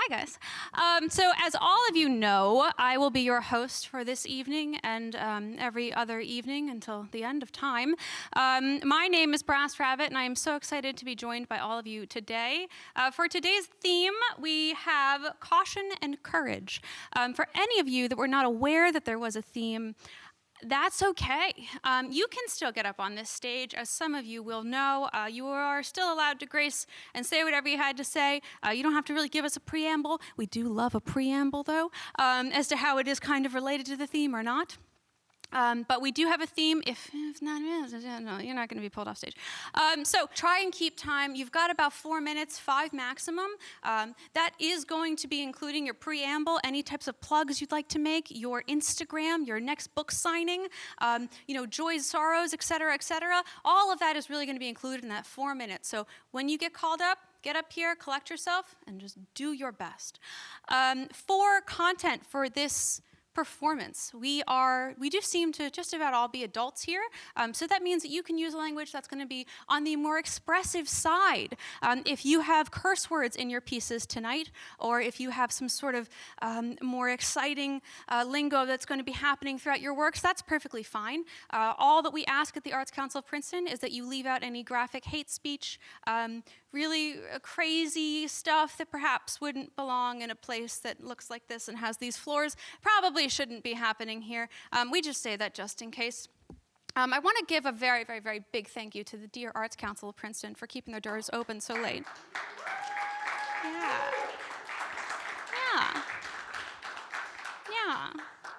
guys. So as all of you know, I will be your host for this evening and every other evening until the end of time. My name is Brass Rabbit, and I am so excited to be joined by all of you today. For today's theme, we have caution and courage. For any of you that were not aware that there was a theme, that's okay. You can still get up on this stage. As some of you will know, you are still allowed to grace and say whatever you had to say. You don't have to really give us a preamble. We do love a preamble, though, as to how it is kind of related to the theme or not. But we do have a theme. If not, no, you're not going to be pulled off stage. So try and keep time. You've got about 4 minutes, 5 maximum. That is going to be including your preamble, any types of plugs you'd like to make, your Instagram, your next book signing, joys, sorrows, et cetera, et cetera. All of that is really going to be included in that 4 minutes. So when you get called up, get up here, collect yourself, and just do your best. For content for this performance, we do seem to just about all be adults here, so that means that you can use a language that's going to be on the more expressive side. If you have curse words in your pieces tonight, or if you have some sort of more exciting lingo that's going to be happening throughout your works, that's perfectly fine. All that we ask at the Arts Council of Princeton is that you leave out any graphic hate speech, really crazy stuff that perhaps wouldn't belong in a place that looks like this and has these floors. Probably shouldn't be happening here. We just say that just in case. I want to give a very, very, very big thank you to the dear Arts Council of Princeton for keeping their doors open so late. Yeah.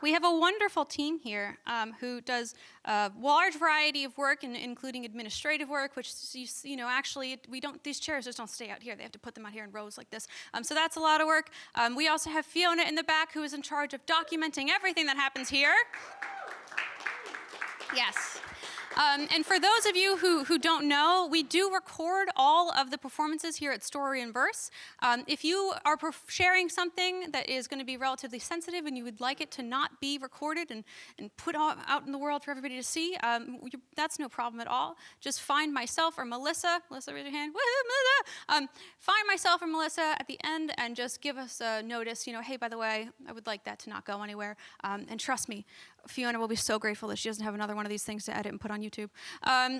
We have a wonderful team here who does a large variety of work, including administrative work, which, actually, these chairs just don't stay out here. They have to put them out here in rows like this. So that's a lot of work. We also have Fiona in the back, who is in charge of documenting everything that happens here. Yes. And for those of you who don't know, we do record all of the performances here at Story and Verse. If you are sharing something that is going to be relatively sensitive and you would like it to not be recorded and put out in the world for everybody to see, that's no problem at all. Just find myself or Melissa. Melissa, raise your hand. Find myself or Melissa at the end and just give us a notice, hey, by the way, I would like that to not go anywhere. And trust me, Fiona will be so grateful that she doesn't have another one of these things to edit and put on YouTube.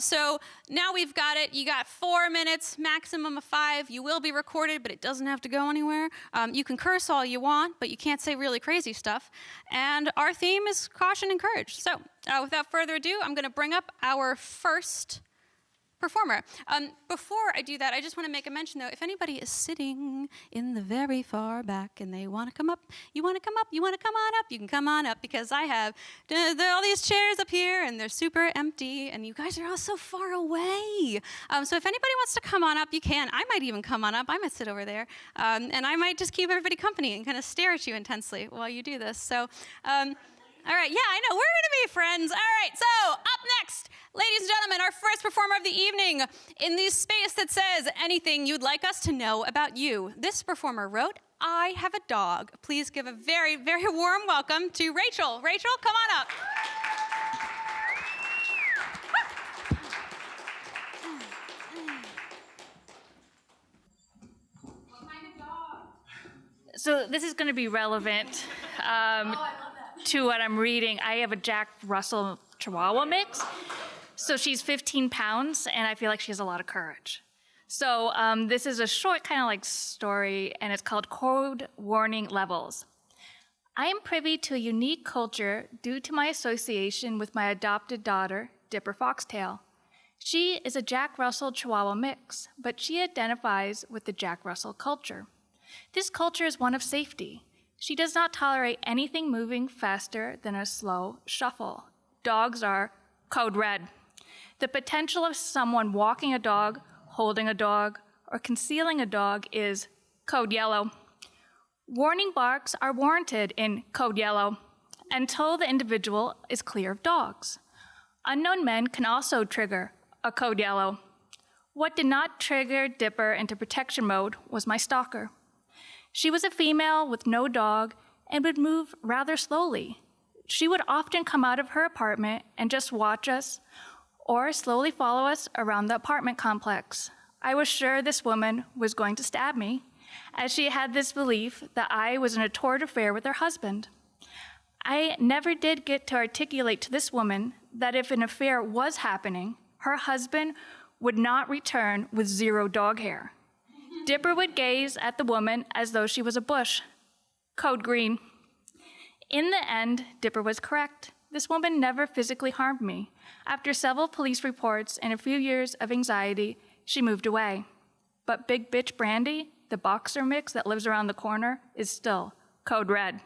So now we've got it. You got 4 minutes, maximum of 5. You will be recorded, but it doesn't have to go anywhere. You can curse all you want, but you can't say really crazy stuff. And our theme is caution and courage. So without further ado, I'm going to bring up our first performer. Before I do that, I just want to make a mention, though. If anybody is sitting in the very far back and they want to come up, you want to come up, you want to come on up, you can come on up, because I have all these chairs up here and they're super empty and you guys are all so far away. So if anybody wants to come on up, you can. I might even come on up. I might sit over there. And I might just keep everybody company and kind of stare at you intensely while you do this. So, all right, yeah, I know, we're going to be friends. All right, so up next, ladies and gentlemen, our first performer of the evening in the space that says anything you'd like us to know about you. This performer wrote, I Have a Dog. Please give a very, very warm welcome to Rachel. Rachel, come on up. What kind of dog? So this is going to be relevant to what I'm reading. I have a Jack Russell Chihuahua mix. So she's 15 pounds, and I feel like she has a lot of courage. So this is a short kind of like story, and it's called Code Warning Levels. I am privy to a unique culture due to my association with my adopted daughter, Dipper Foxtail. She is a Jack Russell Chihuahua mix, but she identifies with the Jack Russell culture. This culture is one of safety. She does not tolerate anything moving faster than a slow shuffle. Dogs are code red. The potential of someone walking a dog, holding a dog, or concealing a dog is code yellow. Warning barks are warranted in code yellow until the individual is clear of dogs. Unknown men can also trigger a code yellow. What did not trigger Dipper into protection mode was my stalker. She was a female with no dog and would move rather slowly. She would often come out of her apartment and just watch us or slowly follow us around the apartment complex. I was sure this woman was going to stab me, as she had this belief that I was in a torrid affair with her husband. I never did get to articulate to this woman that if an affair was happening, her husband would not return with 0 dog hair. Dipper would gaze at the woman as though she was a bush. Code green. In the end, Dipper was correct. This woman never physically harmed me. After several police reports and a few years of anxiety, she moved away. But Big Bitch Brandy, the boxer mix that lives around the corner, is still code red.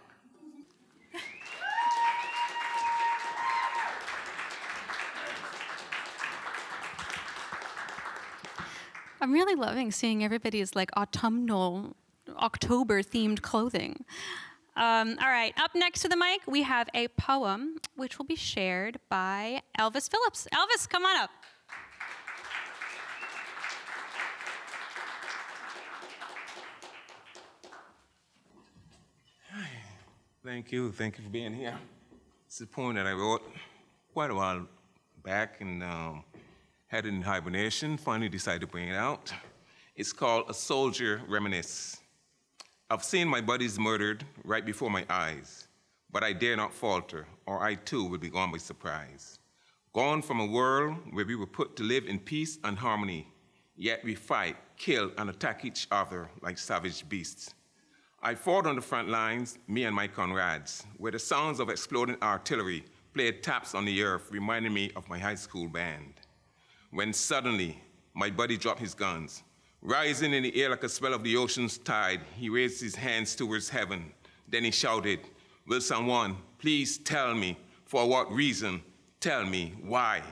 I'm really loving seeing everybody's like autumnal, October-themed clothing. All right, up next to the mic, we have a poem which will be shared by Elvis Phillips. Elvis, come on up. Thank you for being here. It's a poem that I wrote quite a while back and had it in hibernation, finally decided to bring it out. It's called A Soldier Reminisce. I've seen my buddies murdered right before my eyes, but I dare not falter, or I too would be gone by surprise. Gone from a world where we were put to live in peace and harmony, yet we fight, kill, and attack each other like savage beasts. I fought on the front lines, me and my comrades, where the sounds of exploding artillery played taps on the earth, reminding me of my high school band. When suddenly, my buddy dropped his guns. Rising in the air like a swell of the ocean's tide, he raised his hands towards heaven. Then he shouted, "Will someone please tell me for what reason? Tell me why?"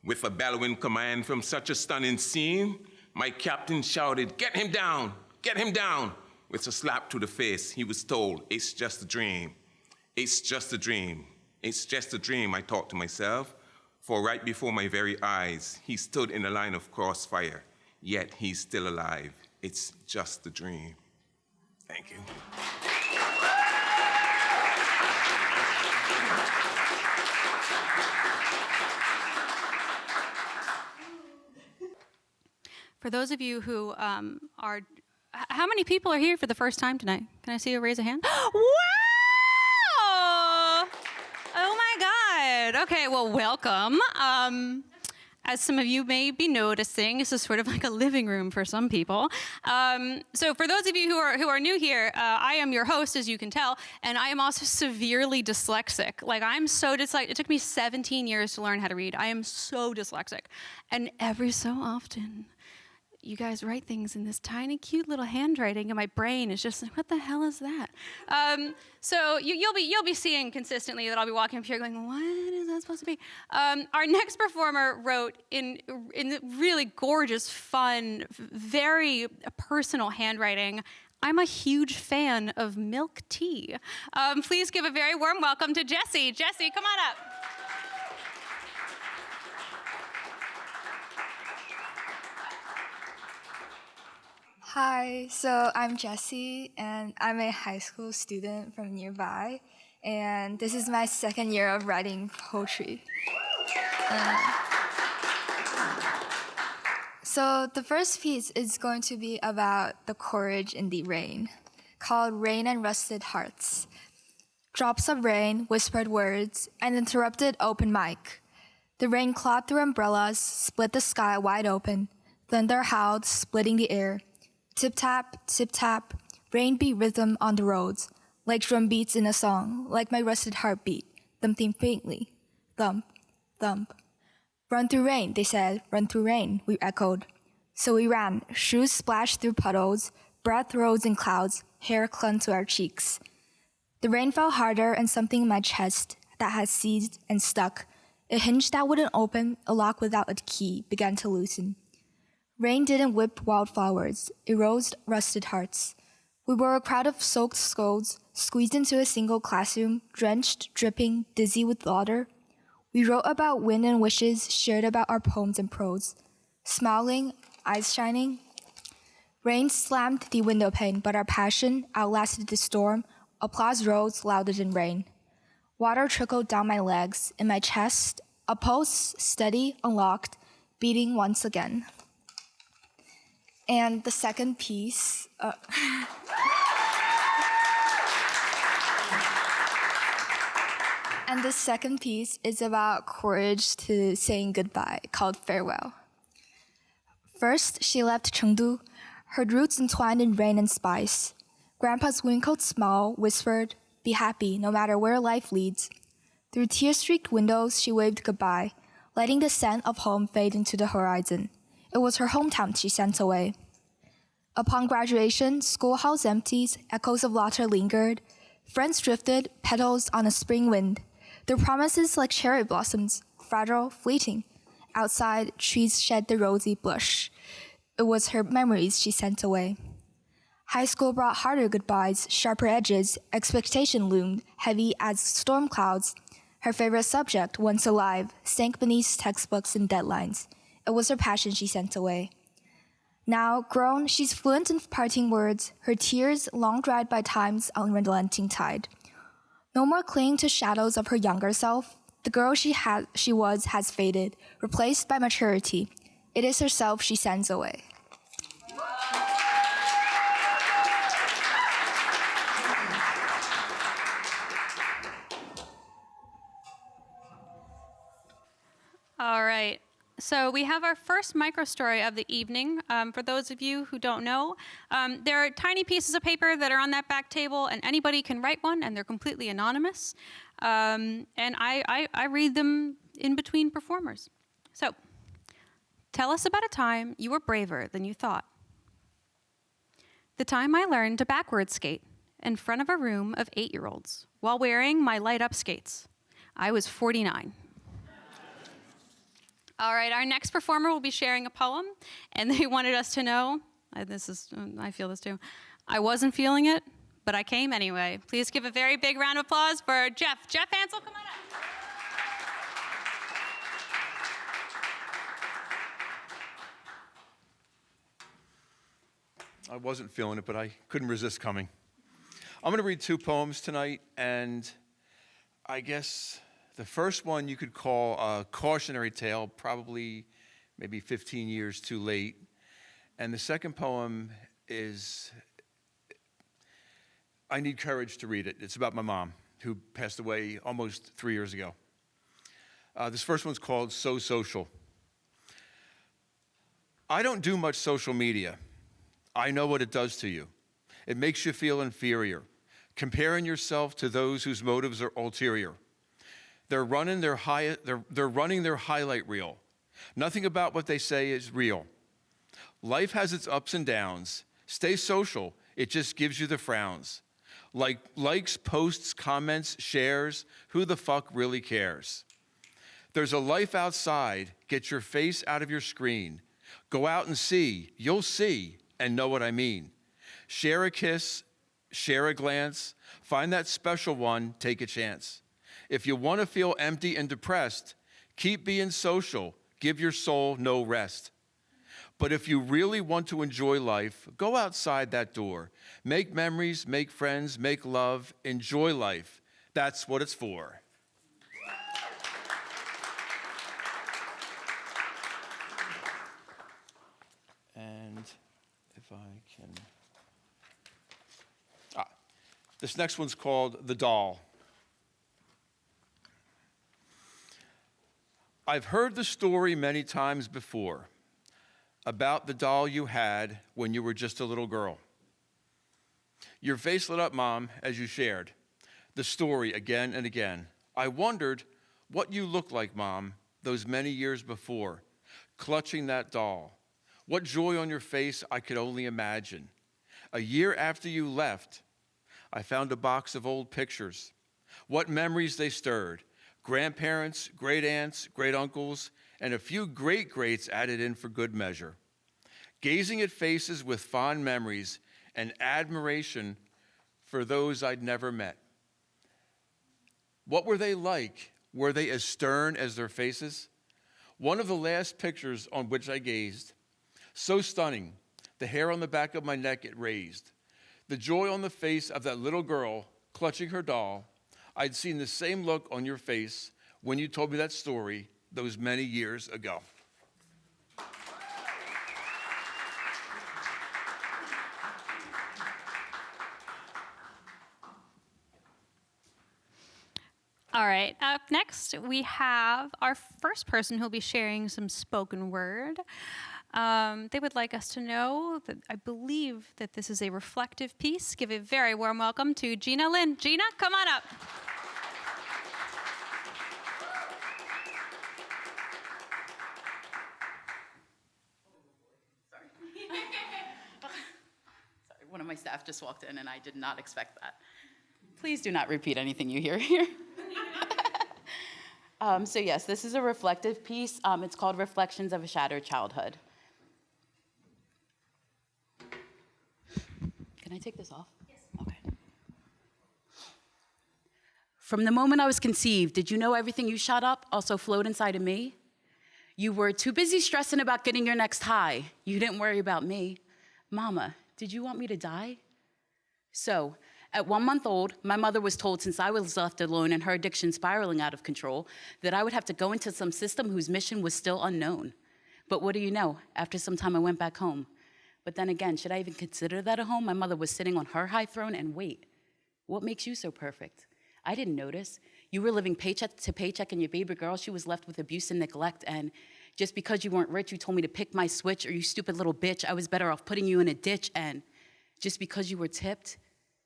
With a bellowing command from such a stunning scene, my captain shouted, "Get him down! Get him down!" With a slap to the face, he was told, "It's just a dream. It's just a dream. It's just a dream," I thought to myself, for right before my very eyes, he stood in a line of crossfire, yet he's still alive. It's just a dream. Thank you. For those of you who are, how many people are here for the first time tonight? Can I see a raise of hand? Wow! Oh my God. Okay, well, welcome. As some of you may be noticing, this is sort of like a living room for some people. So for those of you who are new here, I am your host, as you can tell, and I am also severely dyslexic. Like, I'm so dyslexic. It took me 17 years to learn how to read. I am so dyslexic. And every so often, you guys write things in this tiny, cute little handwriting, and my brain is just like, what the hell is that? So you'll be seeing consistently that I'll be walking up here going, what is that supposed to be? Our next performer wrote in really gorgeous, fun, very personal handwriting. I'm a huge fan of milk tea. Please give a very warm welcome to Jessie. Jessie, come on up. Hi, so I'm Jessie, and I'm a high school student from nearby, and this is my second year of writing poetry. So the first piece is going to be about the courage in the rain, called Rain and Rusted Hearts. Drops of rain, whispered words, and interrupted open mic. The rain clawed through umbrellas, split the sky wide open. Thunder howled, splitting the air. Tip-tap, rain beat rhythm on the roads, like drum beats in a song, like my rusted heartbeat, thumping faintly. Thump, thump. Run through rain, they said, run through rain, we echoed. So we ran, shoes splashed through puddles, breath rose in clouds, hair clung to our cheeks. The rain fell harder and something in my chest that had seized and stuck. A hinge that wouldn't open, a lock without a key, began to loosen. Rain didn't whip wildflowers, it rose rusted hearts. We were a crowd of soaked skulls, squeezed into a single classroom, drenched, dripping, dizzy with water. We wrote about wind and wishes, shared about our poems and prose. Smiling, eyes shining. Rain slammed the window pane, but our passion outlasted the storm. Applause rose louder than rain. Water trickled down my legs, in my chest, a pulse, steady, unlocked, beating once again. And the second piece, is about courage to saying goodbye, called Farewell. First, she left Chengdu, her roots entwined in rain and spice. Grandpa's wrinkled smile whispered, "Be happy, no matter where life leads." Through tear-streaked windows, she waved goodbye, letting the scent of home fade into the horizon. It was her hometown she sent away. Upon graduation, schoolhouse empties, echoes of laughter lingered. Friends drifted, petals on a spring wind. Their promises like cherry blossoms, fragile, fleeting. Outside, trees shed the rosy blush. It was her memories she sent away. High school brought harder goodbyes, sharper edges, expectation loomed, heavy as storm clouds. Her favorite subject, once alive, sank beneath textbooks and deadlines. It was her passion she sent away. Now, grown, she's fluent in parting words, her tears long dried by time's unrelenting tide. No more clinging to shadows of her younger self. The girl she was has faded, replaced by maturity. It is herself she sends away. All right. So we have our first microstory of the evening. For those of you who don't know, there are tiny pieces of paper that are on that back table, and anybody can write one, and they're completely anonymous. And I read them in between performers. So, tell us about a time you were braver than you thought. The time I learned to backward skate in front of a room of 8-year-olds while wearing my light-up skates. I was 49. All right, our next performer will be sharing a poem, and they wanted us to know, I feel this too, I wasn't feeling it, but I came anyway. Please give a very big round of applause for Jeff. Jeff Hansel, come on up. I wasn't feeling it, but I couldn't resist coming. I'm going to read 2 poems tonight, and I guess the first one you could call a cautionary tale, probably maybe 15 years too late. And the second poem is, I need courage to read it. It's about my mom, who passed away almost 3 years ago. This first one's called So Social. I don't do much social media. I know what it does to you. It makes you feel inferior, comparing yourself to those whose motives are ulterior. They're running their highlight reel. Nothing about what they say is real. Life has its ups and downs. Stay social. It just gives you the frowns. Like likes, posts, comments, shares. Who the fuck really cares? There's a life outside. Get your face out of your screen. Go out and see. You'll see and know what I mean. Share a kiss. Share a glance. Find that special one. Take a chance. If you want to feel empty and depressed, keep being social. Give your soul no rest. But if you really want to enjoy life, go outside that door. Make memories, make friends, make love, enjoy life. That's what it's for. And if I can... This next one's called The Doll. I've heard the story many times before about the doll you had when you were just a little girl. Your face lit up, Mom, as you shared the story again and again. I wondered what you looked like, Mom, those many years before, clutching that doll. What joy on your face I could only imagine. A year after you left, I found a box of old pictures. What memories they stirred. Grandparents, great aunts, great uncles, and a few great greats added in for good measure. Gazing at faces with fond memories and admiration for those I'd never met. What were they like? Were they as stern as their faces? One of the last pictures on which I gazed, so stunning, the hair on the back of my neck it raised. The joy on the face of that little girl clutching her doll. I'd seen the same look on your face when you told me that story those many years ago. All right, up next, we have our first person who'll be sharing some spoken word. They would like us to know that I believe that this is a reflective piece. Give a very warm welcome to Gina Lynn. Gina, come on up. Sorry, one of my staff just walked in and I did not expect that. Please do not repeat anything you hear here. So yes, this is a reflective piece. It's called Reflections of a Shattered Childhood. Can I take this off? Yes. Okay. From the moment I was conceived, did you know everything you shot up also flowed inside of me? You were too busy stressing about getting your next high. You didn't worry about me. Mama, did you want me to die? So, at 1 month old, my mother was told since I was left alone and her addiction spiraling out of control, that I would have to go into some system whose mission was still unknown. But what do you know? After some time, I went back home. But then again, should I even consider that a home? My mother was sitting on her high throne, and wait, what makes you so perfect? I didn't notice. You were living paycheck to paycheck, and your baby girl, she was left with abuse and neglect, and just because you weren't rich, you told me to pick my switch, or you stupid little bitch, I was better off putting you in a ditch, and just because you were tipped,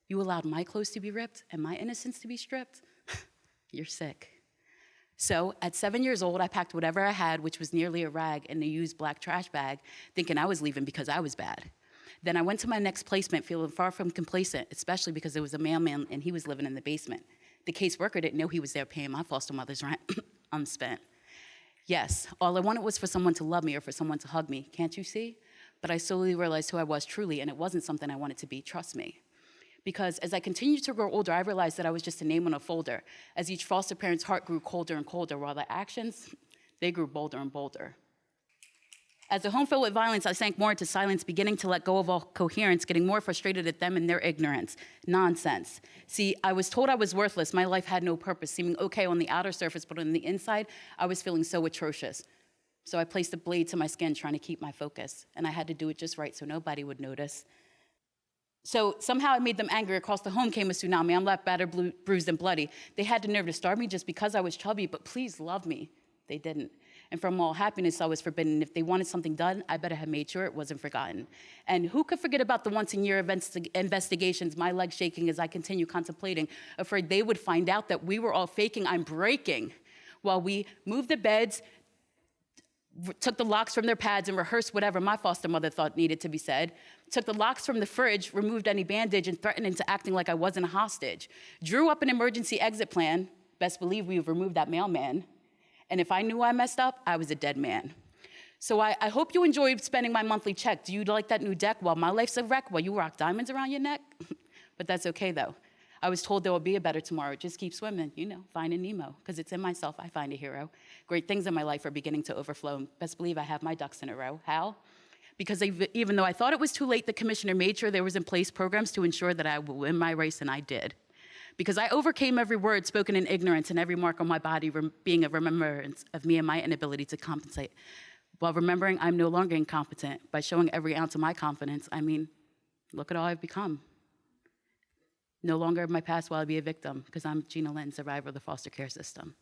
you allowed my clothes to be ripped and my innocence to be stripped? You're sick. So at 7 years old, I packed whatever I had, which was nearly a rag, in a used black trash bag, thinking I was leaving because I was bad. Then I went to my next placement feeling far from complacent, especially because there was a mailman and he was living in the basement. The caseworker didn't know he was there paying my foster mother's rent. I'm spent. Yes, all I wanted was for someone to love me or for someone to hug me, can't you see? But I slowly realized who I was truly, and it wasn't something I wanted to be, trust me. Because as I continued to grow older, I realized that I was just a name on a folder, as each foster parent's heart grew colder and colder, while their actions, they grew bolder and bolder. As a home filled with violence, I sank more into silence, beginning to let go of all coherence, getting more frustrated at them and their ignorance. Nonsense. See, I was told I was worthless, my life had no purpose, seeming okay on the outer surface, but on the inside, I was feeling so atrocious. So I placed a blade to my skin, trying to keep my focus, and I had to do it just right so nobody would notice. So somehow I made them angry. Across the home came a tsunami. I'm left battered, bruised, and bloody. They had the nerve to starve me just because I was chubby, but please love me. They didn't. And from all happiness, I was forbidden. If they wanted something done, I better have made sure it wasn't forgotten. And who could forget about the once-in-year investigations, my legs shaking as I continue contemplating, afraid they would find out that we were all faking. I'm breaking. While we moved the beds, took the locks from their pads and rehearsed whatever my foster mother thought needed to be said, took the locks from the fridge, removed any bandage, and threatened into acting like I wasn't a hostage, drew up an emergency exit plan, best believe we've removed that mailman, and if I knew I messed up, I was a dead man. So I hope you enjoyed spending my monthly check. Do you like that new deck while my life's a wreck, while you rock diamonds around your neck? But that's okay, though. I was told there will be a better tomorrow. Just keep swimming, finding Nemo, because it's in myself I find a hero. Great things in my life are beginning to overflow. Best believe I have my ducks in a row. How? Because even though I thought it was too late, the commissioner made sure there was in place programs to ensure that I would win my race, and I did. Because I overcame every word spoken in ignorance and every mark on my body being a remembrance of me and my inability to compensate. While remembering I'm no longer incompetent, by showing every ounce of my confidence, look at all I've become. No longer of my past will I be a victim, because I'm Gina Lynn, survivor of the foster care system.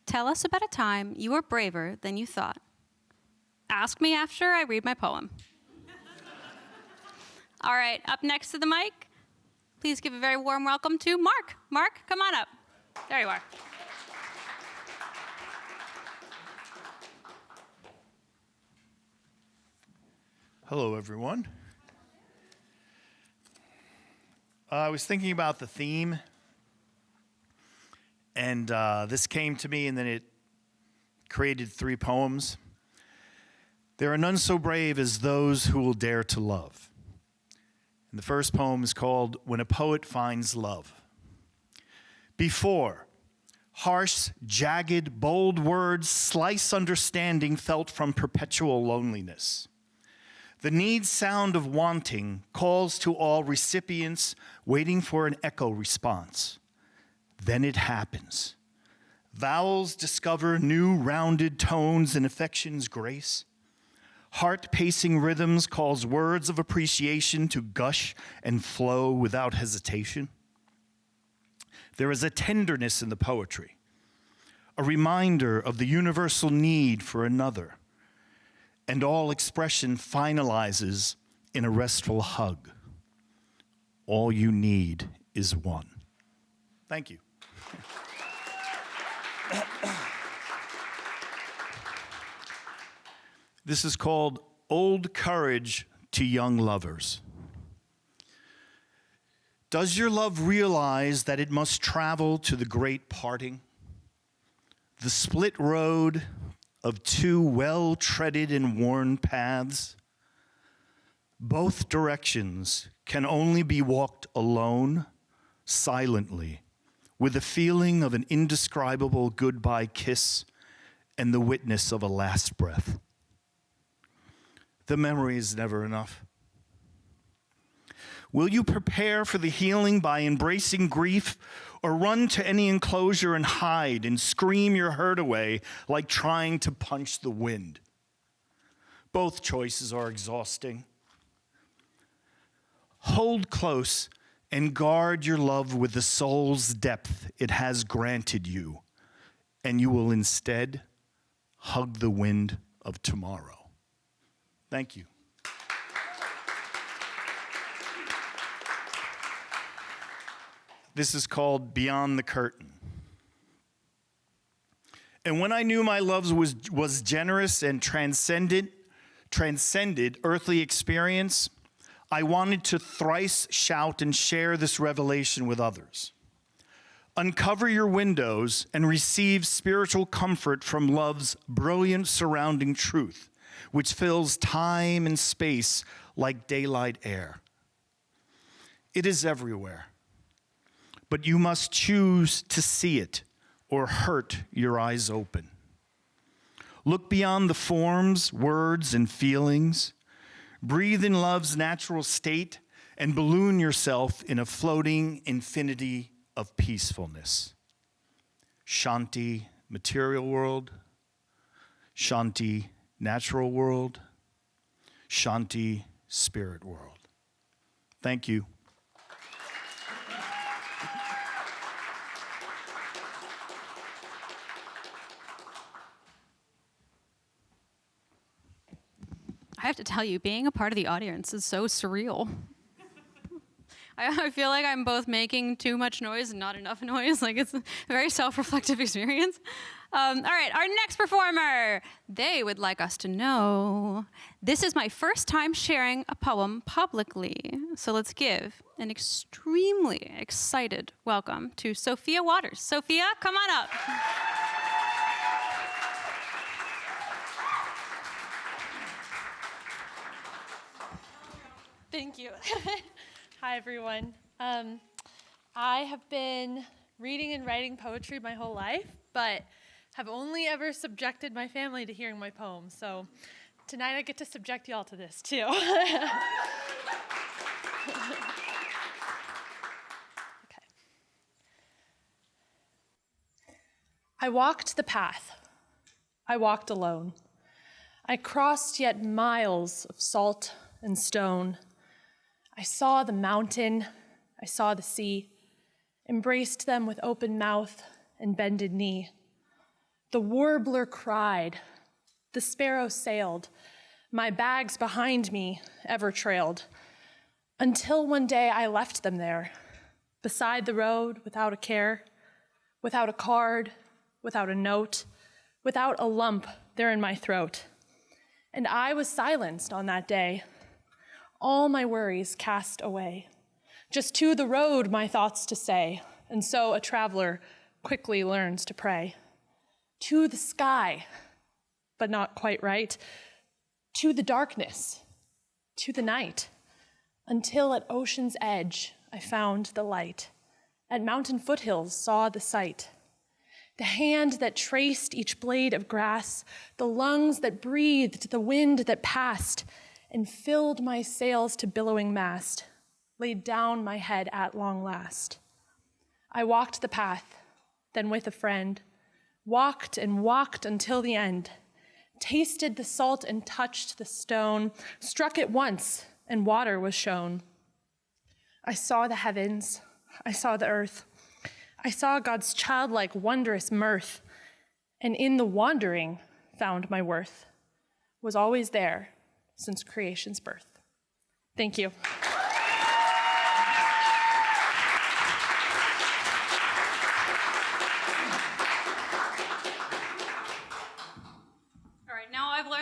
Tell us about a time you were braver than you thought. Ask me after I read my poem. All right, up next to the mic, please give a very warm welcome to Mark. Mark, come on up. There you are. Hello, everyone. I was thinking about the theme, and this came to me, and then it created 3 poems. There are none so brave as those who will dare to love. And the first poem is called When a Poet Finds Love. Before, harsh, jagged, bold words slice understanding felt from perpetual loneliness. The need sound of wanting calls to all recipients waiting for an echo response. Then it happens. Vowels discover new rounded tones in affection's grace. Heart-pacing rhythms cause words of appreciation to gush and flow without hesitation. There is a tenderness in the poetry, a reminder of the universal need for another, and all expression finalizes in a restful hug. All you need is one. Thank you. This is called Old Courage to Young Lovers. Does your love realize that it must travel to the great parting? The split road of two well-treaded and worn paths? Both directions can only be walked alone, silently, with a feeling of an indescribable goodbye kiss and the witness of a last breath. The memory is never enough. Will you prepare for the healing by embracing grief, or run to any enclosure and hide and scream your hurt away like trying to punch the wind? Both choices are exhausting. Hold close and guard your love with the soul's depth it has granted you, and you will instead hug the wind of tomorrow. Thank you. This is called Beyond the Curtain. And when I knew my love was generous and transcended earthly experience, I wanted to thrice shout and share this revelation with others. Uncover your windows and receive spiritual comfort from love's brilliant surrounding truth, which fills time and space like daylight air. It is everywhere, but you must choose to see it or hurt your eyes open. Look beyond the forms, words, and feelings. Breathe in love's natural state and balloon yourself in a floating infinity of peacefulness. Shanti, material world. Shanti, natural world. Shanti, spirit world. Thank you. I have to tell you, being a part of the audience is so surreal. I feel like I'm both making too much noise and not enough noise. Like, it's a very self-reflective experience. All right, our next performer. They would like us to know, this is my first time sharing a poem publicly. So let's give an extremely excited welcome to Sophia Waters. Sophia, come on up. Thank you. Hi, everyone. I have been reading and writing poetry my whole life, but have only ever subjected my family to hearing my poems. So tonight I get to subject y'all to this, too. Okay. I walked the path. I walked alone. I crossed yet miles of salt and stone. I saw the mountain, I saw the sea, embraced them with open mouth and bended knee. The warbler cried, the sparrow sailed, my bags behind me ever trailed, until one day I left them there, beside the road without a care, without a card, without a note, without a lump there in my throat. And I was silenced on that day, all my worries cast away, just to the road my thoughts to say, and so a traveler quickly learns to pray. To the sky, but not quite right, to the darkness, to the night, until at ocean's edge I found the light, at mountain foothills saw the sight. The hand that traced each blade of grass, the lungs that breathed the wind that passed, and filled my sails to billowing mast, laid down my head at long last. I walked the path, then with a friend, walked and walked until the end, tasted the salt and touched the stone, struck it once, and water was shown. I saw the heavens, I saw the earth, I saw God's childlike wondrous mirth, and in the wandering found my worth, was always there since creation's birth. Thank you.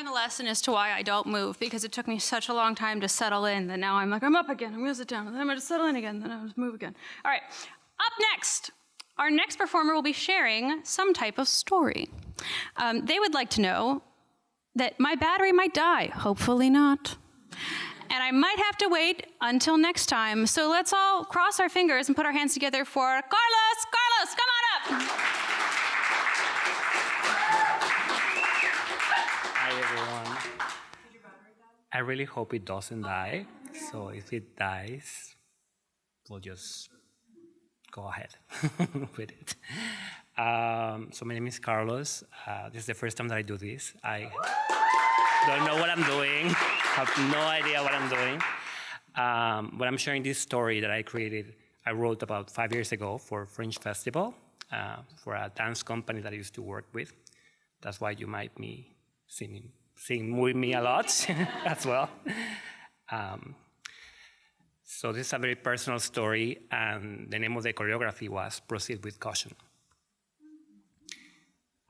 The lesson as to why I don't move, because it took me such a long time to settle in that now I'm like, I'm up again, I'm gonna sit down, and then I'm gonna settle in again, then I'm gonna move again. All right, up next, our next performer will be sharing some type of story. They would like to know that my battery might die, hopefully not. And I might have to wait until next time, so let's all cross our fingers and put our hands together for Carlos. Carlos, come on up. Hi everyone. I really hope it doesn't die. So if it dies, we'll just go ahead with it. So my name is Carlos. This is the first time that I do this. I don't know what I'm doing. I have no idea what I'm doing. But I'm sharing this story that I wrote about 5 years ago for Fringe Festival, for a dance company that I used to work with. That's why you might be sing with me a lot as well. So this is a very personal story, and the name of the choreography was Proceed with Caution.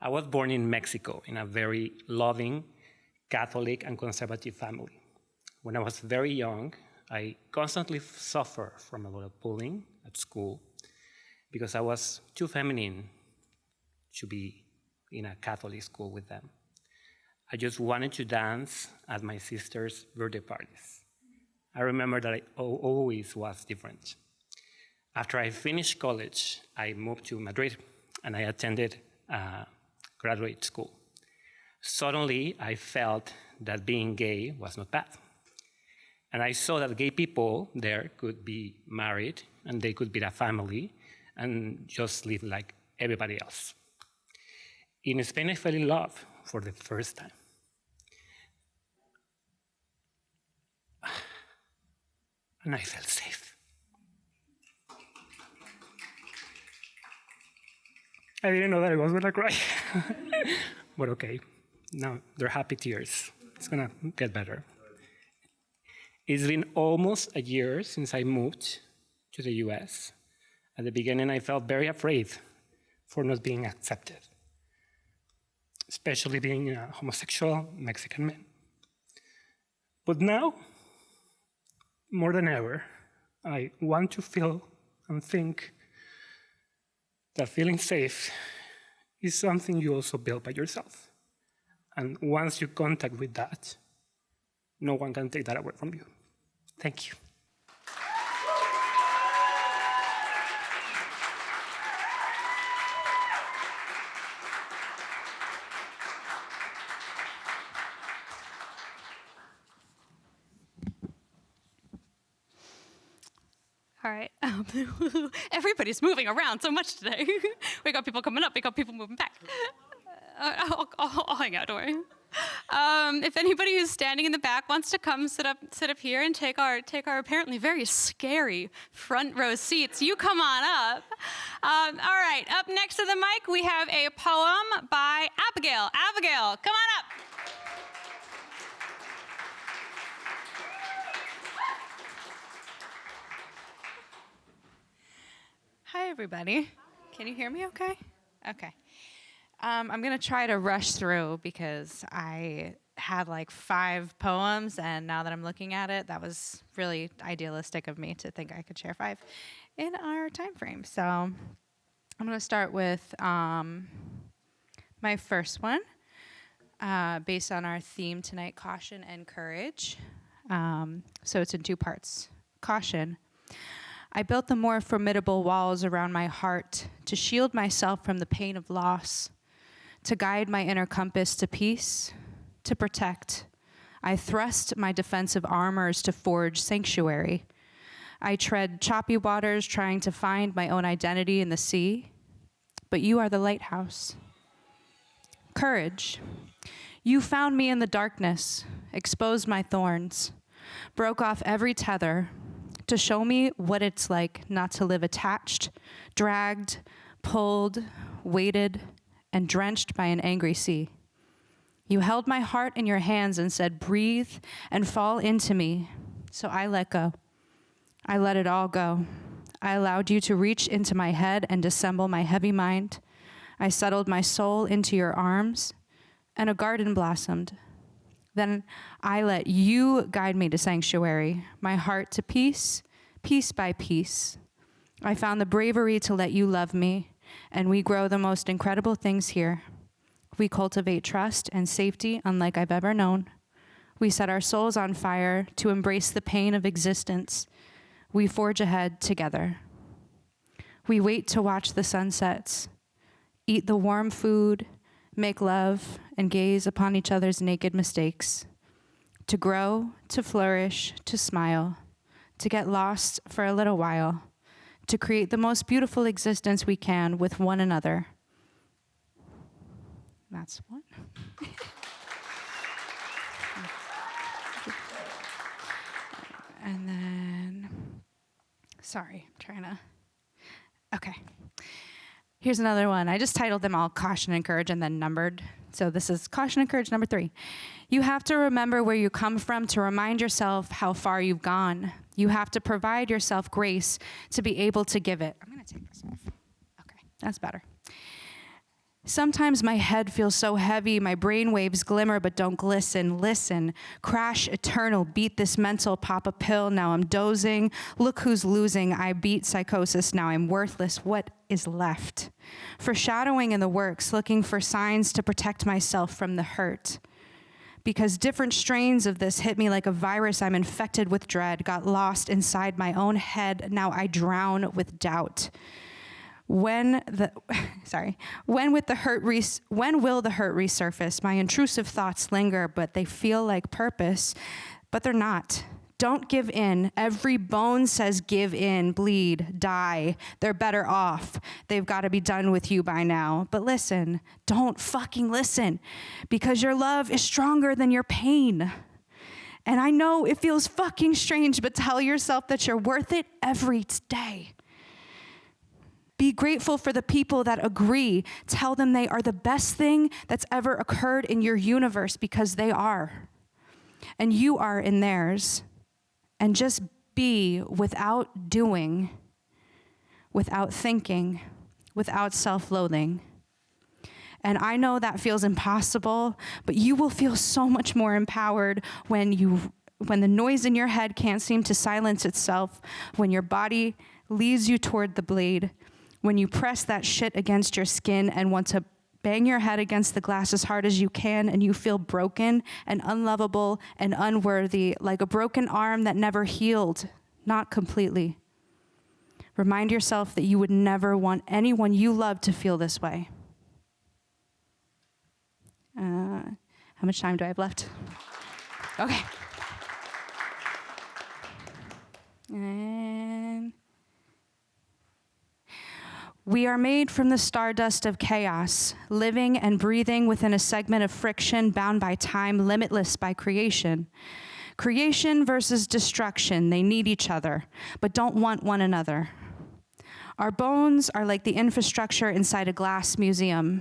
I was born in Mexico in a very loving, Catholic and conservative family. When I was very young, I constantly suffered from a lot of bullying at school because I was too feminine to be in a Catholic school with them. I just wanted to dance at my sister's birthday parties. I remember that I always was different. After I finished college, I moved to Madrid and I attended graduate school. Suddenly, I felt that being gay was not bad. And I saw that gay people there could be married and they could build a family and just live like everybody else. In Spain, I fell in love for the first time. And I felt safe. I didn't know that I was gonna cry. But okay, now they're happy tears. It's gonna get better. It's been almost a year since I moved to the US. At the beginning, I felt very afraid for not being accepted, especially being a homosexual Mexican man. But now, more than ever, I want to feel and think that feeling safe is something you also build by yourself. And once you contact with that, no one can take that away from you. Thank you. All right. Everybody's moving around so much today. We got people coming up. We got people moving back. I'll hang out, don't worry. If anybody who's standing in the back wants to come sit up here and take our apparently very scary front row seats, you come on up. All right. Up next to the mic, we have a poem by Abigail. Abigail, come on up. Hi, everybody. Can you hear me okay? Okay. I'm going to try to rush through because I had like 5 poems, and now that I'm looking at it, that was really idealistic of me to think I could share 5 in our time frame. So I'm going to start with my first one, based on our theme tonight, caution and courage. So it's in 2 parts. Caution. I built the more formidable walls around my heart to shield myself from the pain of loss, to guide my inner compass to peace, to protect. I thrust my defensive armors to forge sanctuary. I tread choppy waters trying to find my own identity in the sea, but you are the lighthouse. Courage. You found me in the darkness, exposed my thorns, broke off every tether to show me what it's like not to live attached, dragged, pulled, weighted, and drenched by an angry sea. You held my heart in your hands and said, breathe and fall into me. So I let go. I let it all go. I allowed you to reach into my head and dissemble my heavy mind. I settled my soul into your arms, and a garden blossomed. Then I let you guide me to sanctuary, my heart to peace, piece by piece. I found the bravery to let you love me, and we grow the most incredible things here. We cultivate trust and safety unlike I've ever known. We set our souls on fire to embrace the pain of existence. We forge ahead together. We wait to watch the sunsets, eat the warm food, make love, and gaze upon each other's naked mistakes. To grow, to flourish, to smile, to get lost for a little while, to create the most beautiful existence we can with one another. That's one. And then, sorry, I'm trying to, okay. Here's another one. I just titled them all Caution and Courage and then numbered. So this is Caution and Courage number 3. You have to remember where you come from to remind yourself how far you've gone. You have to provide yourself grace to be able to give it. I'm gonna take this off. Okay, that's better. Sometimes my head feels so heavy, my brain waves glimmer but don't glisten. Listen, crash eternal, beat this mental, pop a pill, now I'm dozing. Look who's losing, I beat psychosis, now I'm worthless. What is left? Foreshadowing in the works, looking for signs to protect myself from the hurt. Because different strains of this hit me like a virus, I'm infected with dread, got lost inside my own head, now I drown with doubt. When will the hurt resurface? My intrusive thoughts linger, but they feel like purpose, but they're not. Don't give in. Every bone says give in, bleed, die. They're better off. They've got to be done with you by now. But listen, don't fucking listen, because your love is stronger than your pain. And I know it feels fucking strange, but tell yourself that you're worth it every day. Be grateful for the people that agree. Tell them they are the best thing that's ever occurred in your universe, because they are. And you are in theirs. And just be without doing, without thinking, without self-loathing. And I know that feels impossible, but you will feel so much more empowered when the noise in your head can't seem to silence itself, when your body leads you toward the blade, when you press that shit against your skin and want to bang your head against the glass as hard as you can, and you feel broken and unlovable and unworthy, like a broken arm that never healed, not completely. Remind yourself that you would never want anyone you love to feel this way. How much time do I have left? Okay. And we are made from the stardust of chaos, living and breathing within a segment of friction, bound by time, limitless by creation. Creation versus destruction, they need each other, but don't want one another. Our bones are like the infrastructure inside a glass museum.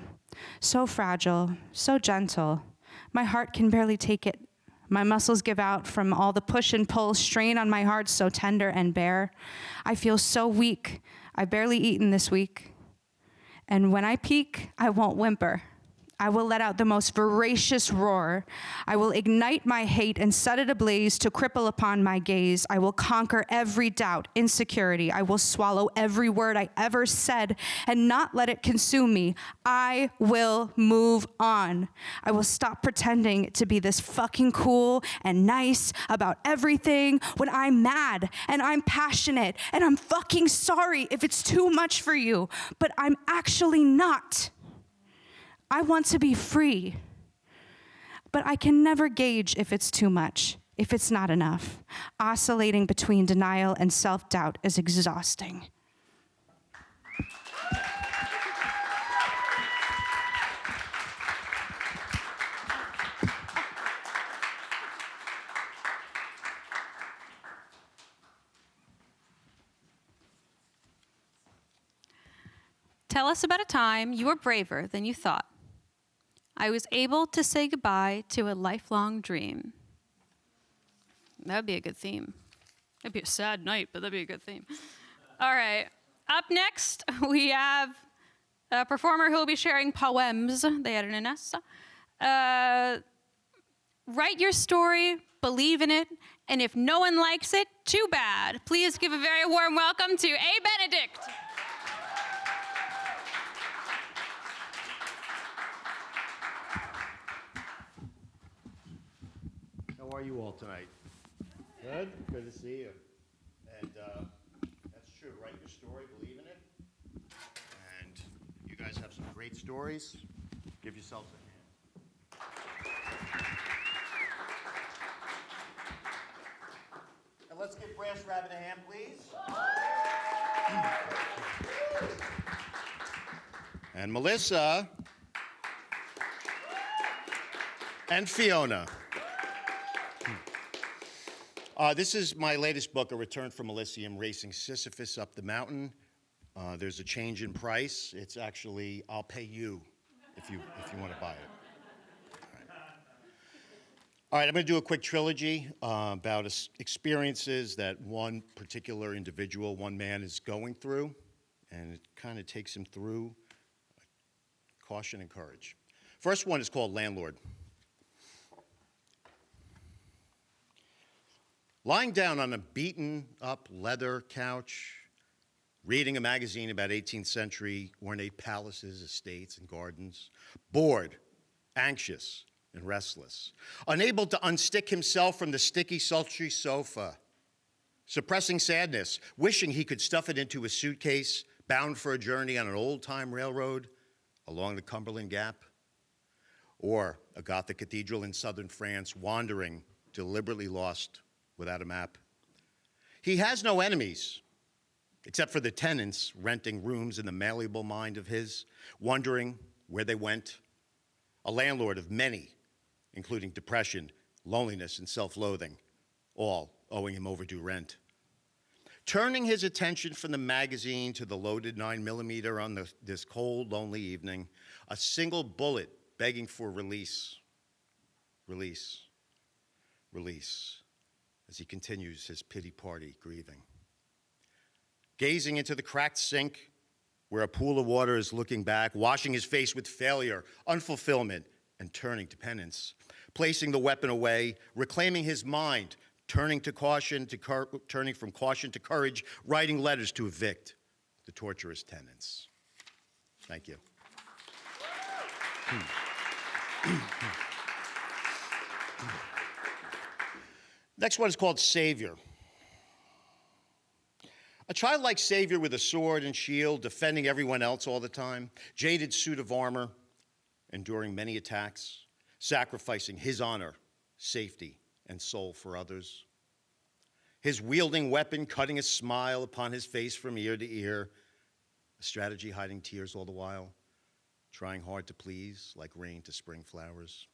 So fragile, so gentle. My heart can barely take it. My muscles give out from all the push and pull, strain on my heart so tender and bare. I feel so weak. I've barely eaten this week. And when I peak, I won't whimper. I will let out the most voracious roar. I will ignite my hate and set it ablaze to cripple upon my gaze. I will conquer every doubt, insecurity. I will swallow every word I ever said and not let it consume me. I will move on. I will stop pretending to be this fucking cool and nice about everything when I'm mad and I'm passionate and I'm fucking sorry if it's too much for you, but I'm actually not. I want to be free. but I can never gauge if it's too much, if it's not enough. Oscillating between denial and self-doubt is exhausting. Tell us about a time you were braver than you thought. I was able to say goodbye to a lifelong dream. That would be a good theme. That'd be a sad night, but that'd be a good theme. All right. Up next, we have a performer who will be sharing poems. They added an S. Write your story, believe in it, and if no one likes it, too bad. Please give a very warm welcome to A. Benedict. How are you all tonight? Good? Good to see you. And that's true. Write your story, believe in it. And you guys have some great stories. Give yourselves a hand. And let's give Brass Rabbit a hand, please. And Melissa. And Fiona. This is my latest book, A Return from Elysium, Racing Sisyphus Up the Mountain. There's a change in price. It's actually, I'll pay you if you want to buy it. All right, I'm going to do a quick trilogy about experiences that one particular individual, one man is going through, and it kind of takes him through caution and courage. First one is called Landlord. Lying down on a beaten-up leather couch, reading a magazine about 18th century ornate palaces, estates, and gardens, bored, anxious, and restless, unable to unstick himself from the sticky, sultry sofa, suppressing sadness, wishing he could stuff it into a suitcase, bound for a journey on an old-time railroad along the Cumberland Gap, or a Gothic cathedral in southern France, wandering, deliberately lost, without a map. He has no enemies, except for the tenants renting rooms in the malleable mind of his, wondering where they went. A landlord of many, including depression, loneliness, and self-loathing, all owing him overdue rent. Turning his attention from the magazine to the loaded 9mm on this cold, lonely evening, a single bullet begging for release, release, release, as he continues his pity party grieving. Gazing into the cracked sink where a pool of water is looking back, washing his face with failure, unfulfillment, and turning to penance, placing the weapon away, reclaiming his mind, turning from caution to courage, writing letters to evict the torturous tenants. Thank you. Next one is called Savior. A childlike savior with a sword and shield, defending everyone else all the time, jaded suit of armor, enduring many attacks, sacrificing his honor, safety, and soul for others. His wielding weapon cutting a smile upon his face from ear to ear, a strategy hiding tears all the while, trying hard to please like rain to spring flowers.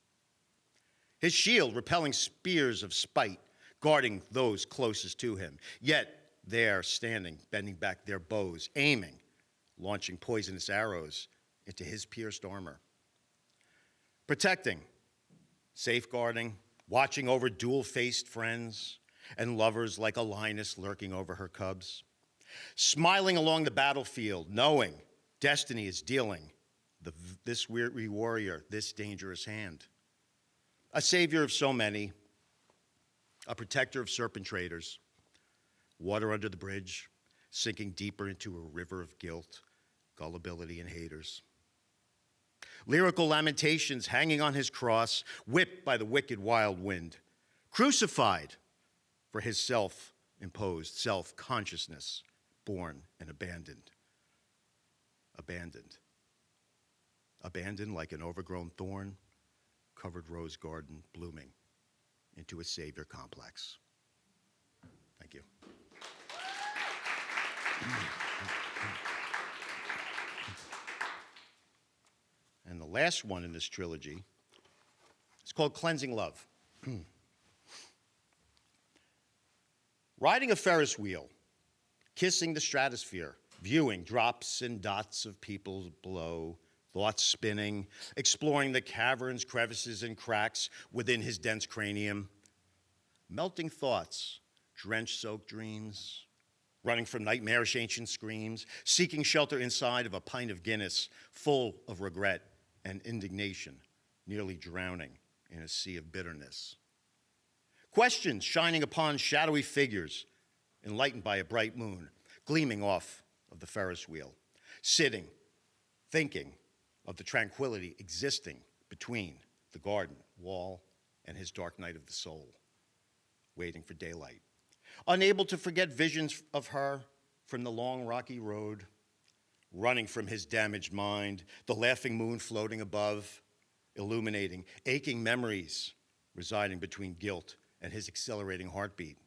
His shield repelling spears of spite, guarding those closest to him, yet there standing, bending back their bows, aiming, launching poisonous arrows into his pierced armor. Protecting, safeguarding, watching over dual-faced friends and lovers like a lioness lurking over her cubs. Smiling along the battlefield, knowing destiny is dealing this weary warrior this dangerous hand. A savior of so many, a protector of serpent traders, water under the bridge, sinking deeper into a river of guilt, gullibility, and haters. Lyrical lamentations hanging on his cross, whipped by the wicked wild wind, crucified for his self-imposed self-consciousness, born and abandoned. Abandoned. Abandoned like an overgrown thorn, covered rose garden blooming into a savior complex. Thank you. And the last one in this trilogy is called Cleansing Love. Riding a Ferris wheel, kissing the stratosphere, viewing drops and dots of people below, thoughts spinning, exploring the caverns, crevices, and cracks within his dense cranium, melting thoughts, drench-soaked dreams, running from nightmarish ancient screams, seeking shelter inside of a pint of Guinness, full of regret and indignation, nearly drowning in a sea of bitterness. Questions shining upon shadowy figures, enlightened by a bright moon, gleaming off of the Ferris wheel, sitting, thinking of the tranquility existing between the garden wall and his dark night of the soul, waiting for daylight. Unable to forget visions of her from the long rocky road, running from his damaged mind, the laughing moon floating above, illuminating aching memories residing between guilt and his accelerating heartbeat.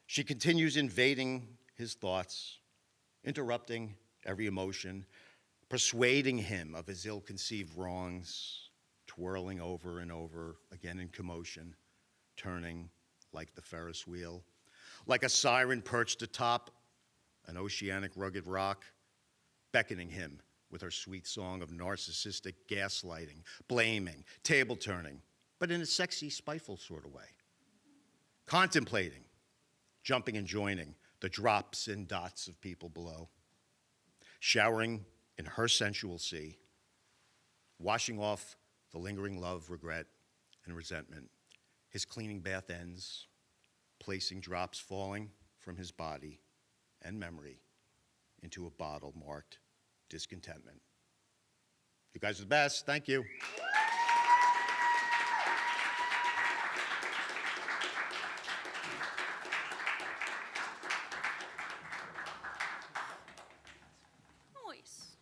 She continues invading his thoughts, interrupting every emotion, persuading him of his ill-conceived wrongs, twirling over and over again in commotion, turning like the Ferris wheel, like a siren perched atop an oceanic rugged rock, beckoning him with her sweet song of narcissistic gaslighting, blaming, table turning, but in a sexy, spiteful sort of way. Contemplating, jumping and joining the drops and dots of people below, showering in her sensual sea, washing off the lingering love, regret, and resentment. His cleaning bath ends, placing drops falling from his body and memory into a bottle marked discontentment. You guys are the best. Thank you. Nice.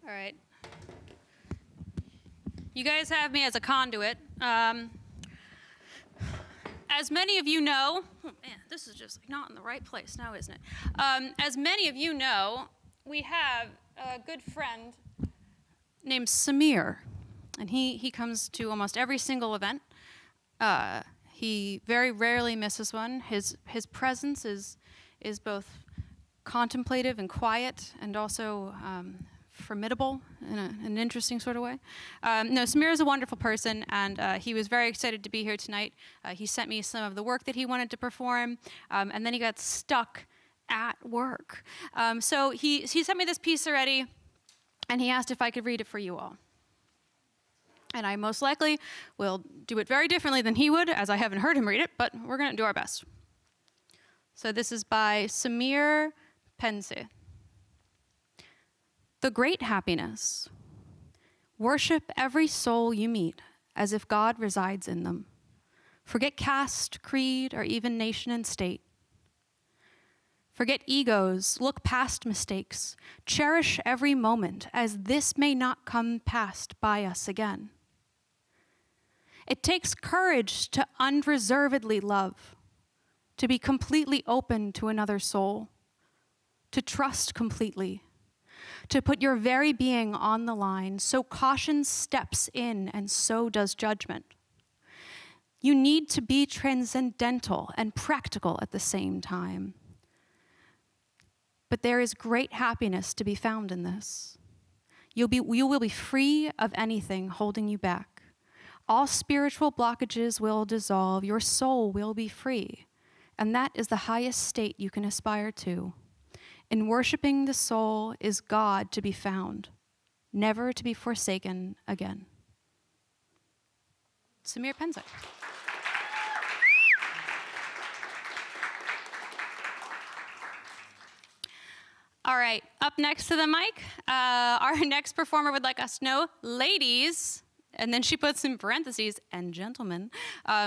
All right. You guys have me as a conduit. As many of you know, oh man, this is just not in the right place now, isn't it? As many of you know, we have a good friend named Samir, and he comes to almost every single event. He very rarely misses one. His presence is both contemplative and quiet, and also formidable in an interesting sort of way. No, Samir is a wonderful person, and he was very excited to be here tonight. He sent me some of the work that he wanted to perform, and then he got stuck at work. So he sent me this piece already, and he asked if I could read it for you all. And I most likely will do it very differently than he would, as I haven't heard him read it, but we're going to do our best. So this is by Samir Pense. The great happiness. Worship every soul you meet as if God resides in them. Forget caste, creed, or even nation and state. Forget egos, look past mistakes. Cherish every moment as this may not come past by us again. It takes courage to unreservedly love, to be completely open to another soul, to trust completely, to put your very being on the line, so caution steps in and so does judgment. You need to be transcendental and practical at the same time. But there is great happiness to be found in this. You will be free of anything holding you back. All spiritual blockages will dissolve. Your soul will be free. And that is the highest state you can aspire to. In worshiping the soul is God to be found, never to be forsaken again. Samir Pense. All right, up next to the mic, our next performer would like us to know, ladies, and then she puts in parentheses, and gentlemen,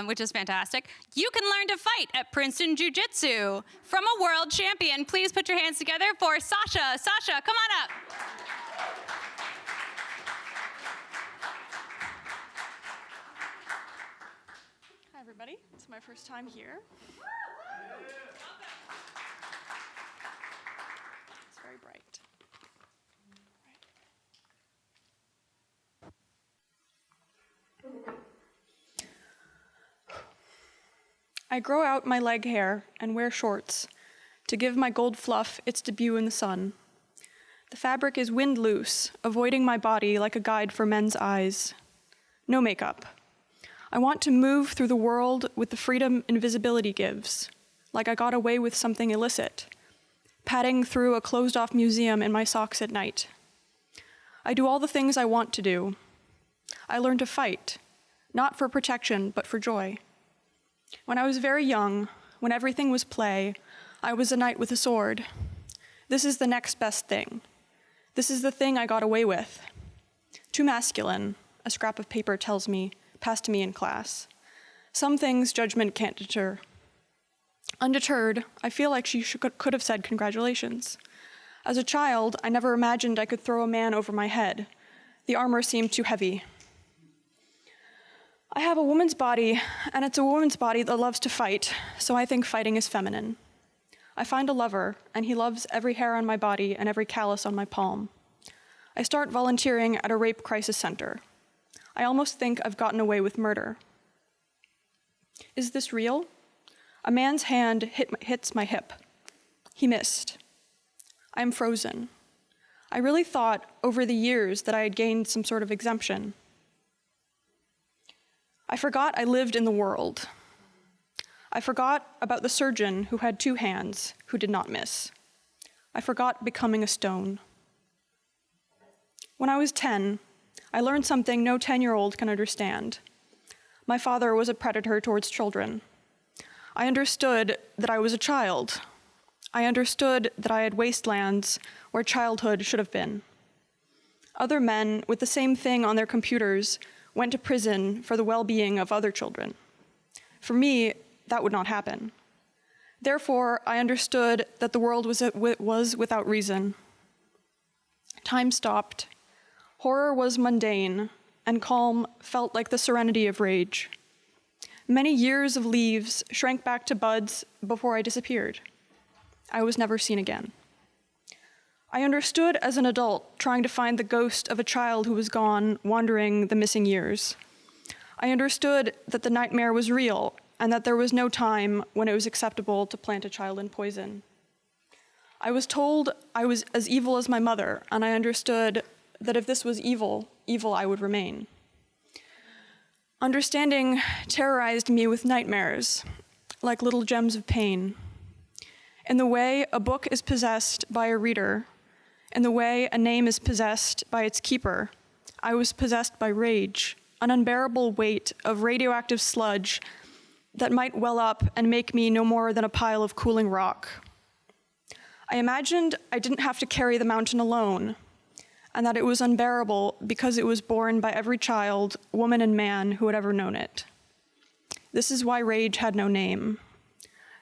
which is fantastic. You can learn to fight at Princeton Jiu-Jitsu from a world champion. Please put your hands together for Sasha. Sasha, come on up. everybody. It's my first time here. It's very bright. I grow out my leg hair and wear shorts to give my gold fluff its debut in the sun. The fabric is wind loose, avoiding my body like a guide for men's eyes. No makeup. I want to move through the world with the freedom invisibility gives, like I got away with something illicit, padding through a closed-off museum in my socks at night. I do all the things I want to do. I learn to fight, not for protection, but for joy. When I was very young, when everything was play, I was a knight with a sword. This is the next best thing. This is the thing I got away with. Too masculine, a scrap of paper tells me, passed to me in class. Some things judgment can't deter. Undeterred, I feel like she could have said congratulations. As a child, I never imagined I could throw a man over my head. The armor seemed too heavy. I have a woman's body, and it's a woman's body that loves to fight, so I think fighting is feminine. I find a lover, and he loves every hair on my body and every callus on my palm. I start volunteering at a rape crisis center. I almost think I've gotten away with murder. Is this real? A man's hand hits my hip. He missed. I'm frozen. I really thought over the years that I had gained some sort of exemption. I forgot I lived in the world. I forgot about the surgeon who had two hands, who did not miss. I forgot becoming a stone. When I was 10, I learned something no 10-year-old can understand. My father was a predator towards children. I understood that I was a child. I understood that I had wastelands where childhood should have been. Other men with the same thing on their computers went to prison for the well-being of other children. For me, that would not happen. Therefore, I understood that the world was without reason. Time stopped. Horror was mundane, and calm felt like the serenity of rage. Many years of leaves shrank back to buds before I disappeared. I was never seen again. I understood as an adult trying to find the ghost of a child who was gone, wandering the missing years. I understood that the nightmare was real and that there was no time when it was acceptable to plant a child in poison. I was told I was as evil as my mother, and I understood that if this was evil, evil I would remain. Understanding terrorized me with nightmares, like little gems of pain. In the way a book is possessed by a reader, in the way a name is possessed by its keeper, I was possessed by rage, an unbearable weight of radioactive sludge that might well up and make me no more than a pile of cooling rock. I imagined I didn't have to carry the mountain alone, and that it was unbearable because it was borne by every child, woman, and man who had ever known it. This is why rage had no name.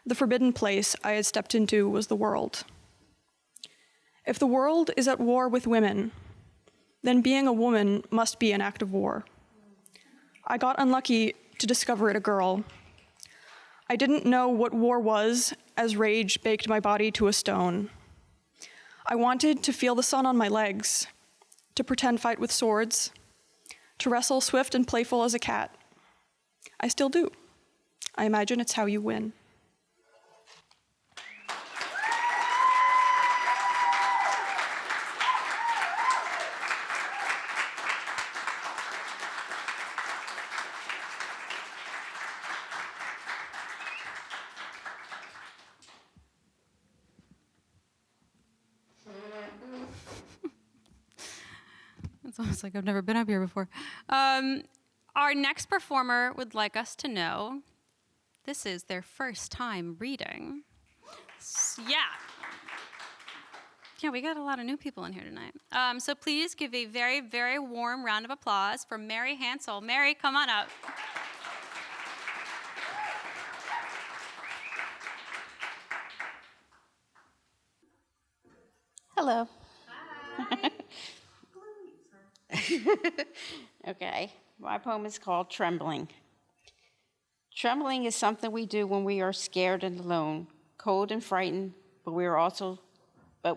The forbidden place I had stepped into was the world. If the world is at war with women, then being a woman must be an act of war. I got unlucky to discover it a girl. I didn't know what war was as rage baked my body to a stone. I wanted to feel the sun on my legs, to pretend fight with swords, to wrestle swift and playful as a cat. I still do. I imagine it's how you win. It's almost like I've never been up here before. Our next performer would like us to know this is their first time reading. Yeah, we got a lot of new people in here tonight. So please give a very, very warm round of applause for Mary Hansel. Mary, come on up. Hello. Hi. Okay, my poem is called Trembling. Trembling is something we do when we are scared and alone, cold and frightened, but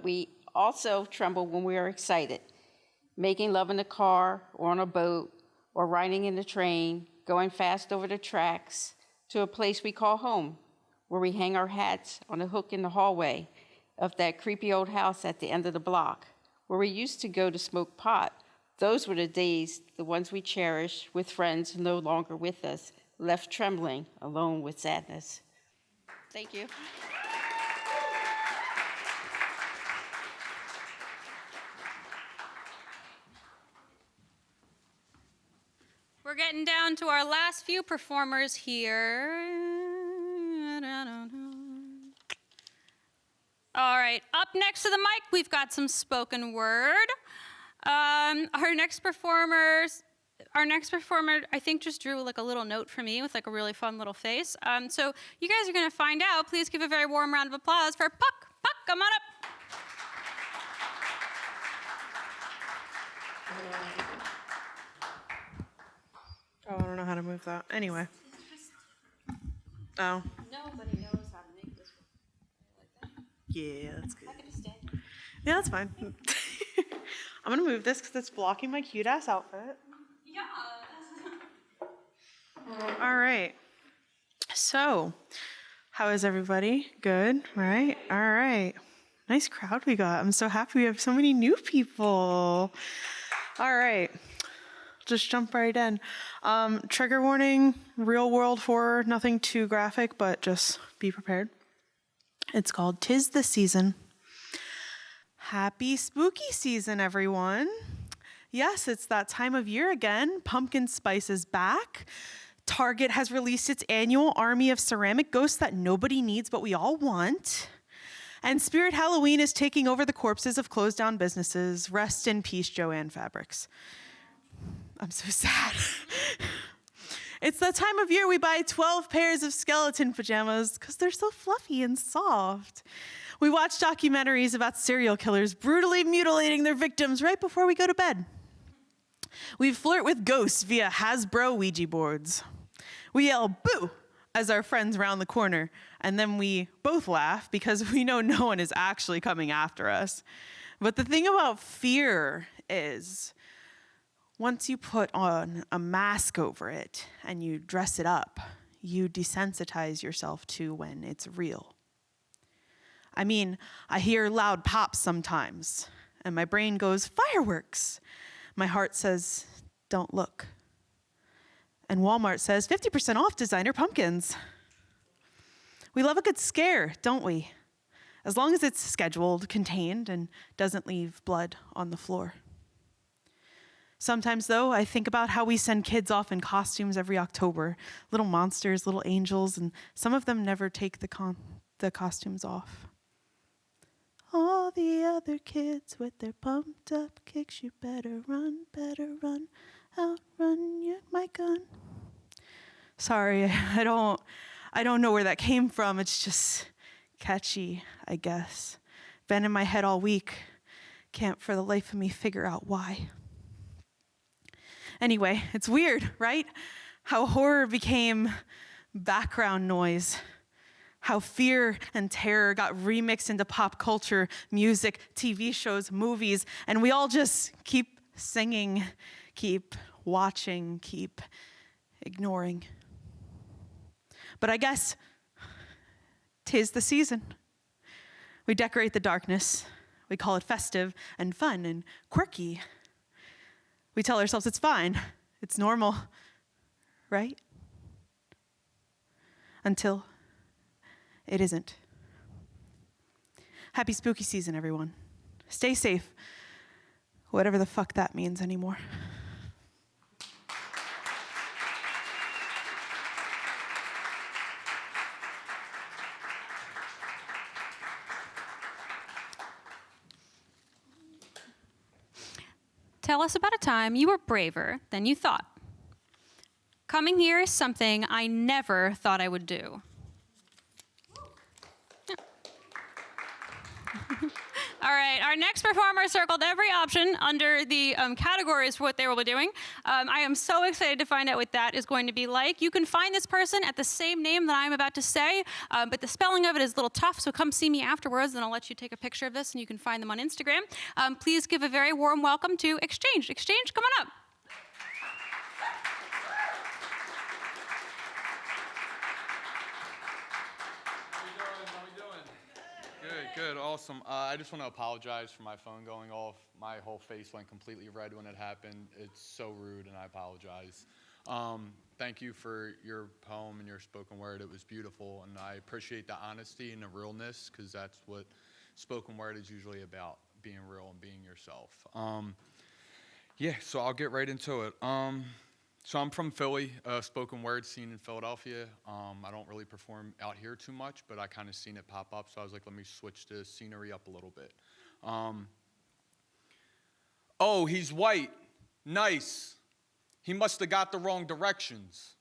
we also tremble when we are excited, making love in the car or on a boat or riding in the train, going fast over the tracks to a place we call home, where we hang our hats on a hook in the hallway of that creepy old house at the end of the block, where we used to go to smoke pot. Those were the days, the ones we cherish, with friends no longer with us, left trembling, alone with sadness. Thank you. We're getting down to our last few performers here. All right, up next to the mic, we've got some spoken word. Our next performer, I think, just drew like a little note for me with like a really fun little face. So you guys are gonna find out. Please give a very warm round of applause for Puck. Puck, come on up. Oh, I don't know how to move that. Anyway. Oh. Nobody knows how to make this one. Like that. Yeah, that's good. I can just stand. Yeah, that's fine. I'm gonna move this because it's blocking my cute ass outfit. Yeah. All right. So, how is everybody? Good, right? All right. Nice crowd we got. I'm so happy we have so many new people. All right. Just jump right in. Trigger warning, real world horror, nothing too graphic, but just be prepared. It's called 'Tis the Season. Happy spooky season, everyone. Yes, it's that time of year again. Pumpkin spice is back. Target has released its annual army of ceramic ghosts that nobody needs but we all want. And Spirit Halloween is taking over the corpses of closed down businesses. Rest in peace, Joanne Fabrics. I'm so sad. It's that time of year we buy 12 pairs of skeleton pajamas because they're so fluffy and soft. We watch documentaries about serial killers brutally mutilating their victims right before we go to bed. We flirt with ghosts via Hasbro Ouija boards. We yell boo as our friends round the corner, and then we both laugh because we know no one is actually coming after us. But the thing about fear is, once you put on a mask over it and you dress it up, you desensitize yourself to when it's real. I mean, I hear loud pops sometimes, and my brain goes, fireworks. My heart says, don't look. And Walmart says, 50% off designer pumpkins. We love a good scare, don't we? As long as it's scheduled, contained, and doesn't leave blood on the floor. Sometimes, though, I think about how we send kids off in costumes every October. Little monsters, little angels, and some of them never take the costumes off. All the other kids with their pumped up kicks, you better run, outrun my gun. Sorry, I don't know where that came from. It's just catchy, I guess. Been in my head all week. Can't for the life of me figure out why. Anyway, it's weird, right? How horror became background noise. How fear and terror got remixed into pop culture, music, TV shows, movies, and we all just keep singing, keep watching, keep ignoring. But I guess 'tis the season. We decorate the darkness. We call it festive and fun and quirky. We tell ourselves it's fine, it's normal, right? Until it isn't. Happy spooky season, everyone. Stay safe, whatever the fuck that means anymore. Tell us about a time you were braver than you thought. Coming here is something I never thought I would do. All right, our next performer circled every option under the categories for what they will be doing. I am so excited to find out what that is going to be like. You can find this person at the same name that I'm about to say, but the spelling of it is a little tough, so come see me afterwards, and I'll let you take a picture of this, and you can find them on Instagram. Please give a very warm welcome to Exchange. Exchange, come on up. Good, awesome. I just want to apologize for my phone going off. My whole face went completely red when it happened. It's so rude, and I apologize. Thank you for your poem and your spoken word. It was beautiful, and I appreciate the honesty and the realness, because that's what spoken word is usually about, being real and being yourself. Yeah, so I'll get right into it. So I'm from Philly, spoken word scene in Philadelphia. I don't really perform out here too much, but I kind of seen it pop up, so I was like, let me switch the scenery up a little bit. Oh, he's white. Nice. He must have got the wrong directions.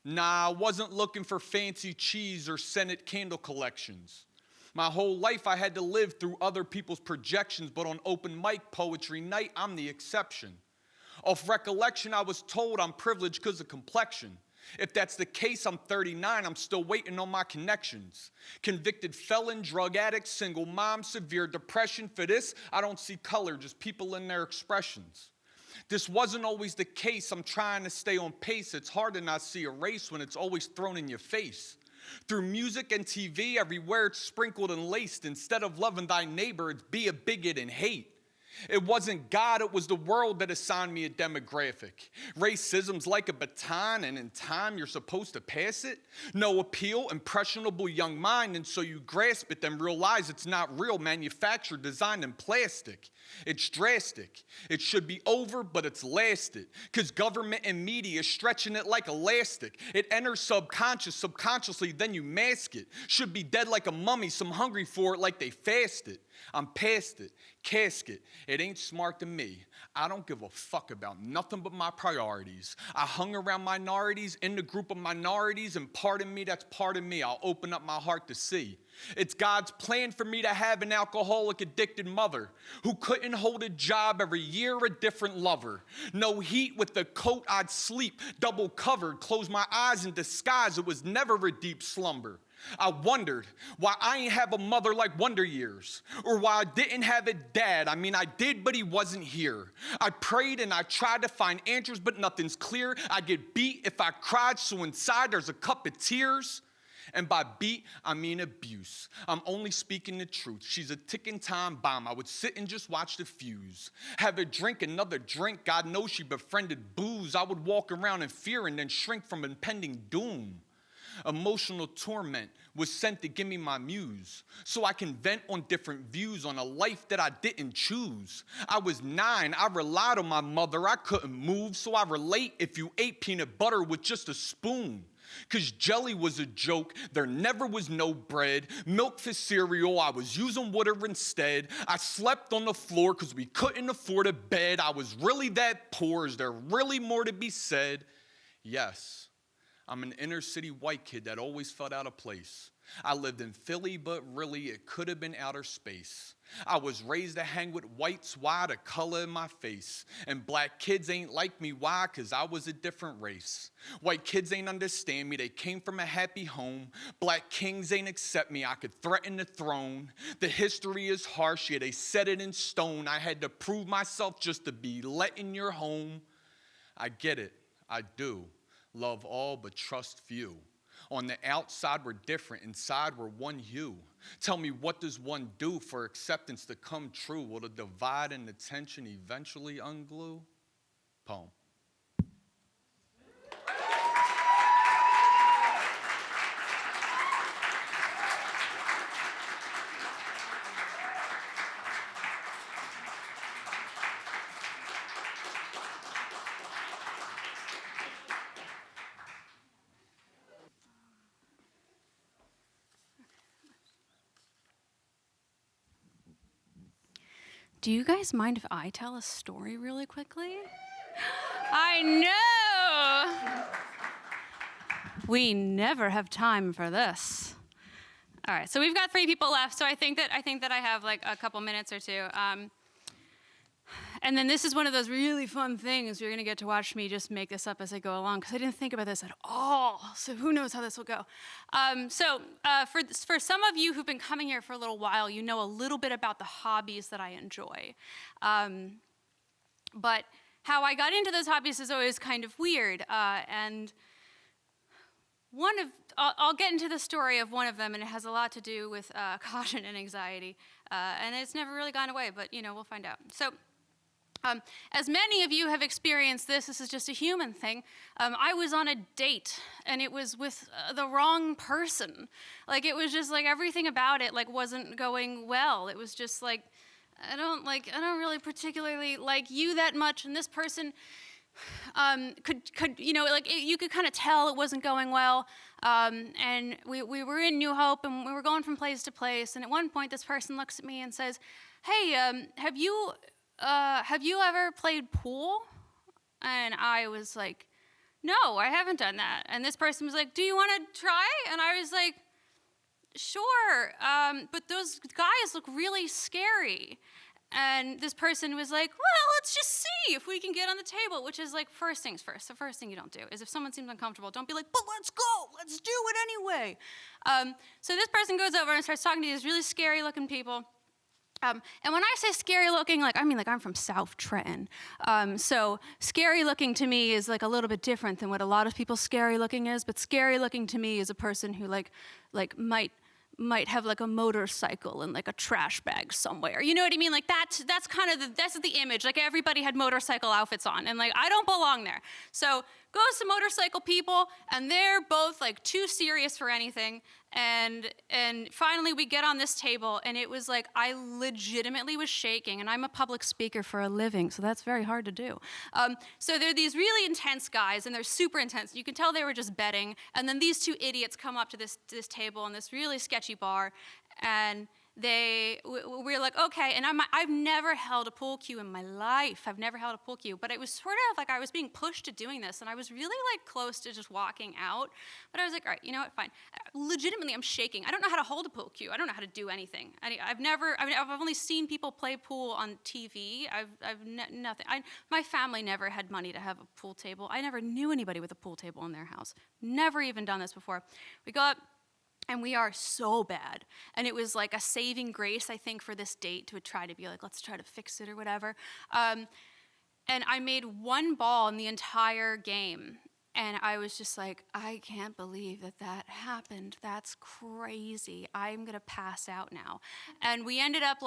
Nah, I wasn't looking for fancy cheese or Senate candle collections. My whole life I had to live through other people's projections, but on open mic poetry night, I'm the exception. Off recollection, I was told I'm privileged because of complexion. If that's the case, I'm 39, I'm still waiting on my connections. Convicted felon, drug addict, single mom, severe depression. For this, I don't see color, just people in their expressions. This wasn't always the case, I'm trying to stay on pace. It's hard to not see a race when it's always thrown in your face. Through music and TV, everywhere it's sprinkled and laced. Instead of loving thy neighbor, it's be a bigot and hate. It wasn't God, it was the world that assigned me a demographic. Racism's like a baton, and in time you're supposed to pass it. No appeal, impressionable young mind, and so you grasp it, then realize it's not real, manufactured, designed in plastic. It's drastic. It should be over, but it's lasted. Because government and media is stretching it like elastic. It enters subconsciously, then you mask it. Should be dead like a mummy, some hungry for it like they fasted. I'm past it, casket, it ain't smart to me. I don't give a fuck about nothing but my priorities. I hung around minorities in the group of minorities, and pardon me, that's part of me. I'll open up my heart to see. It's God's plan for me to have an alcoholic addicted mother who couldn't hold a job, every year a different lover. No heat with the coat, I'd sleep, double covered, close my eyes in disguise. It was never a deep slumber. I wondered why I ain't have a mother like Wonder Years, or why I didn't have a dad. I mean, I did, but he wasn't here. I prayed and I tried to find answers, but nothing's clear. I get beat if I cried, so inside there's a cup of tears. And by beat, I mean abuse. I'm only speaking the truth. She's a ticking time bomb. I would sit and just watch the fuse. Have a drink, another drink. God knows she befriended booze. I would walk around in fear and then shrink from impending doom. Emotional torment was sent to give me my muse, so I can vent on different views on a life that I didn't choose. I was 9, I relied on my mother, I couldn't move, so I relate if you ate peanut butter with just a spoon. Cause jelly was a joke, there never was no bread, milk for cereal, I was using water instead. I slept on the floor cause we couldn't afford a bed. I was really that poor, is there really more to be said? Yes. I'm an inner city white kid that always felt out of place. I lived in Philly, but really it could have been outer space. I was raised to hang with whites, why? The color in my face. And black kids ain't like me, why? Cause I was a different race. White kids ain't understand me, they came from a happy home. Black kings ain't accept me, I could threaten the throne. The history is harsh, yeah, they set it in stone. I had to prove myself just to be let in your home. I get it, I do. Love all but trust few. On the outside we're different, inside we're one you. Tell me, what does one do for acceptance to come true? Will the divide and the tension eventually unglue? Poem. Do you guys mind if I tell a story really quickly? I know! We never have time for this. All right, so we've got 3 people left, so I think that I have like a couple minutes or two. And then this is one of those really fun things. You're going to get to watch me just make this up as I go along, because I didn't think about this at all. So who knows how this will go. For some of you who've been coming here for a little while, you know a little bit about the hobbies that I enjoy. But how I got into those hobbies is always kind of weird. And I'll get into the story of one of them, and it has a lot to do with caution and anxiety. And it's never really gone away, but we'll find out. So. As many of you have experienced this is just a human thing. I was on a date, and it was with the wrong person. Like, it was just like everything about it like wasn't going well. It was just like, I don't really particularly like you that much, and this person you could kind of tell it wasn't going well. And we were in New Hope, and we were going from place to place. And at one point, this person looks at me and says, "Hey, have you ever played pool?" And I was like, "No, I haven't done that." And this person was like, "Do you want to try?" And I was like, "Sure, but those guys look really scary." And this person was like, "Well, let's just see if we can get on the table," which is like first things first. The first thing you don't do is if someone seems uncomfortable, don't be like, "But let's go, let's do it anyway." So this person goes over and starts talking to these really scary looking people. And when I say scary looking, I mean I'm from South Trenton. So scary looking to me is like a little bit different than what a lot of people scary looking is. But scary looking to me is a person who might have like a motorcycle and like a trash bag somewhere. You know what I mean? Like that's kind of that's the image. Like everybody had motorcycle outfits on, and like I don't belong there. So goes to motorcycle people, and they're both like too serious for anything. And finally we get on this table, and it was like I legitimately was shaking, and I'm a public speaker for a living, so that's very hard to do. So they're these really intense guys, and they're super intense. You can tell they were just betting, and then these 2 idiots come up to this table in this really sketchy bar, and we're like, okay, and I've never held a pool cue in my life. I've never held a pool cue, but it was sort of like I was being pushed to doing this, and I was really like close to just walking out, but I was like, all right, you know what, fine. Legitimately, I'm shaking. I don't know how to hold a pool cue. I don't know how to do anything. I've only seen people play pool on TV. Nothing. My family never had money to have a pool table. I never knew anybody with a pool table in their house. Never even done this before. We go up, and we are so bad. And it was like a saving grace, I think, for this date to try to be like, let's try to fix it or whatever. And I made 1 ball in the entire game. And I was just like, I can't believe that happened. That's crazy. I'm going to pass out now. And we ended up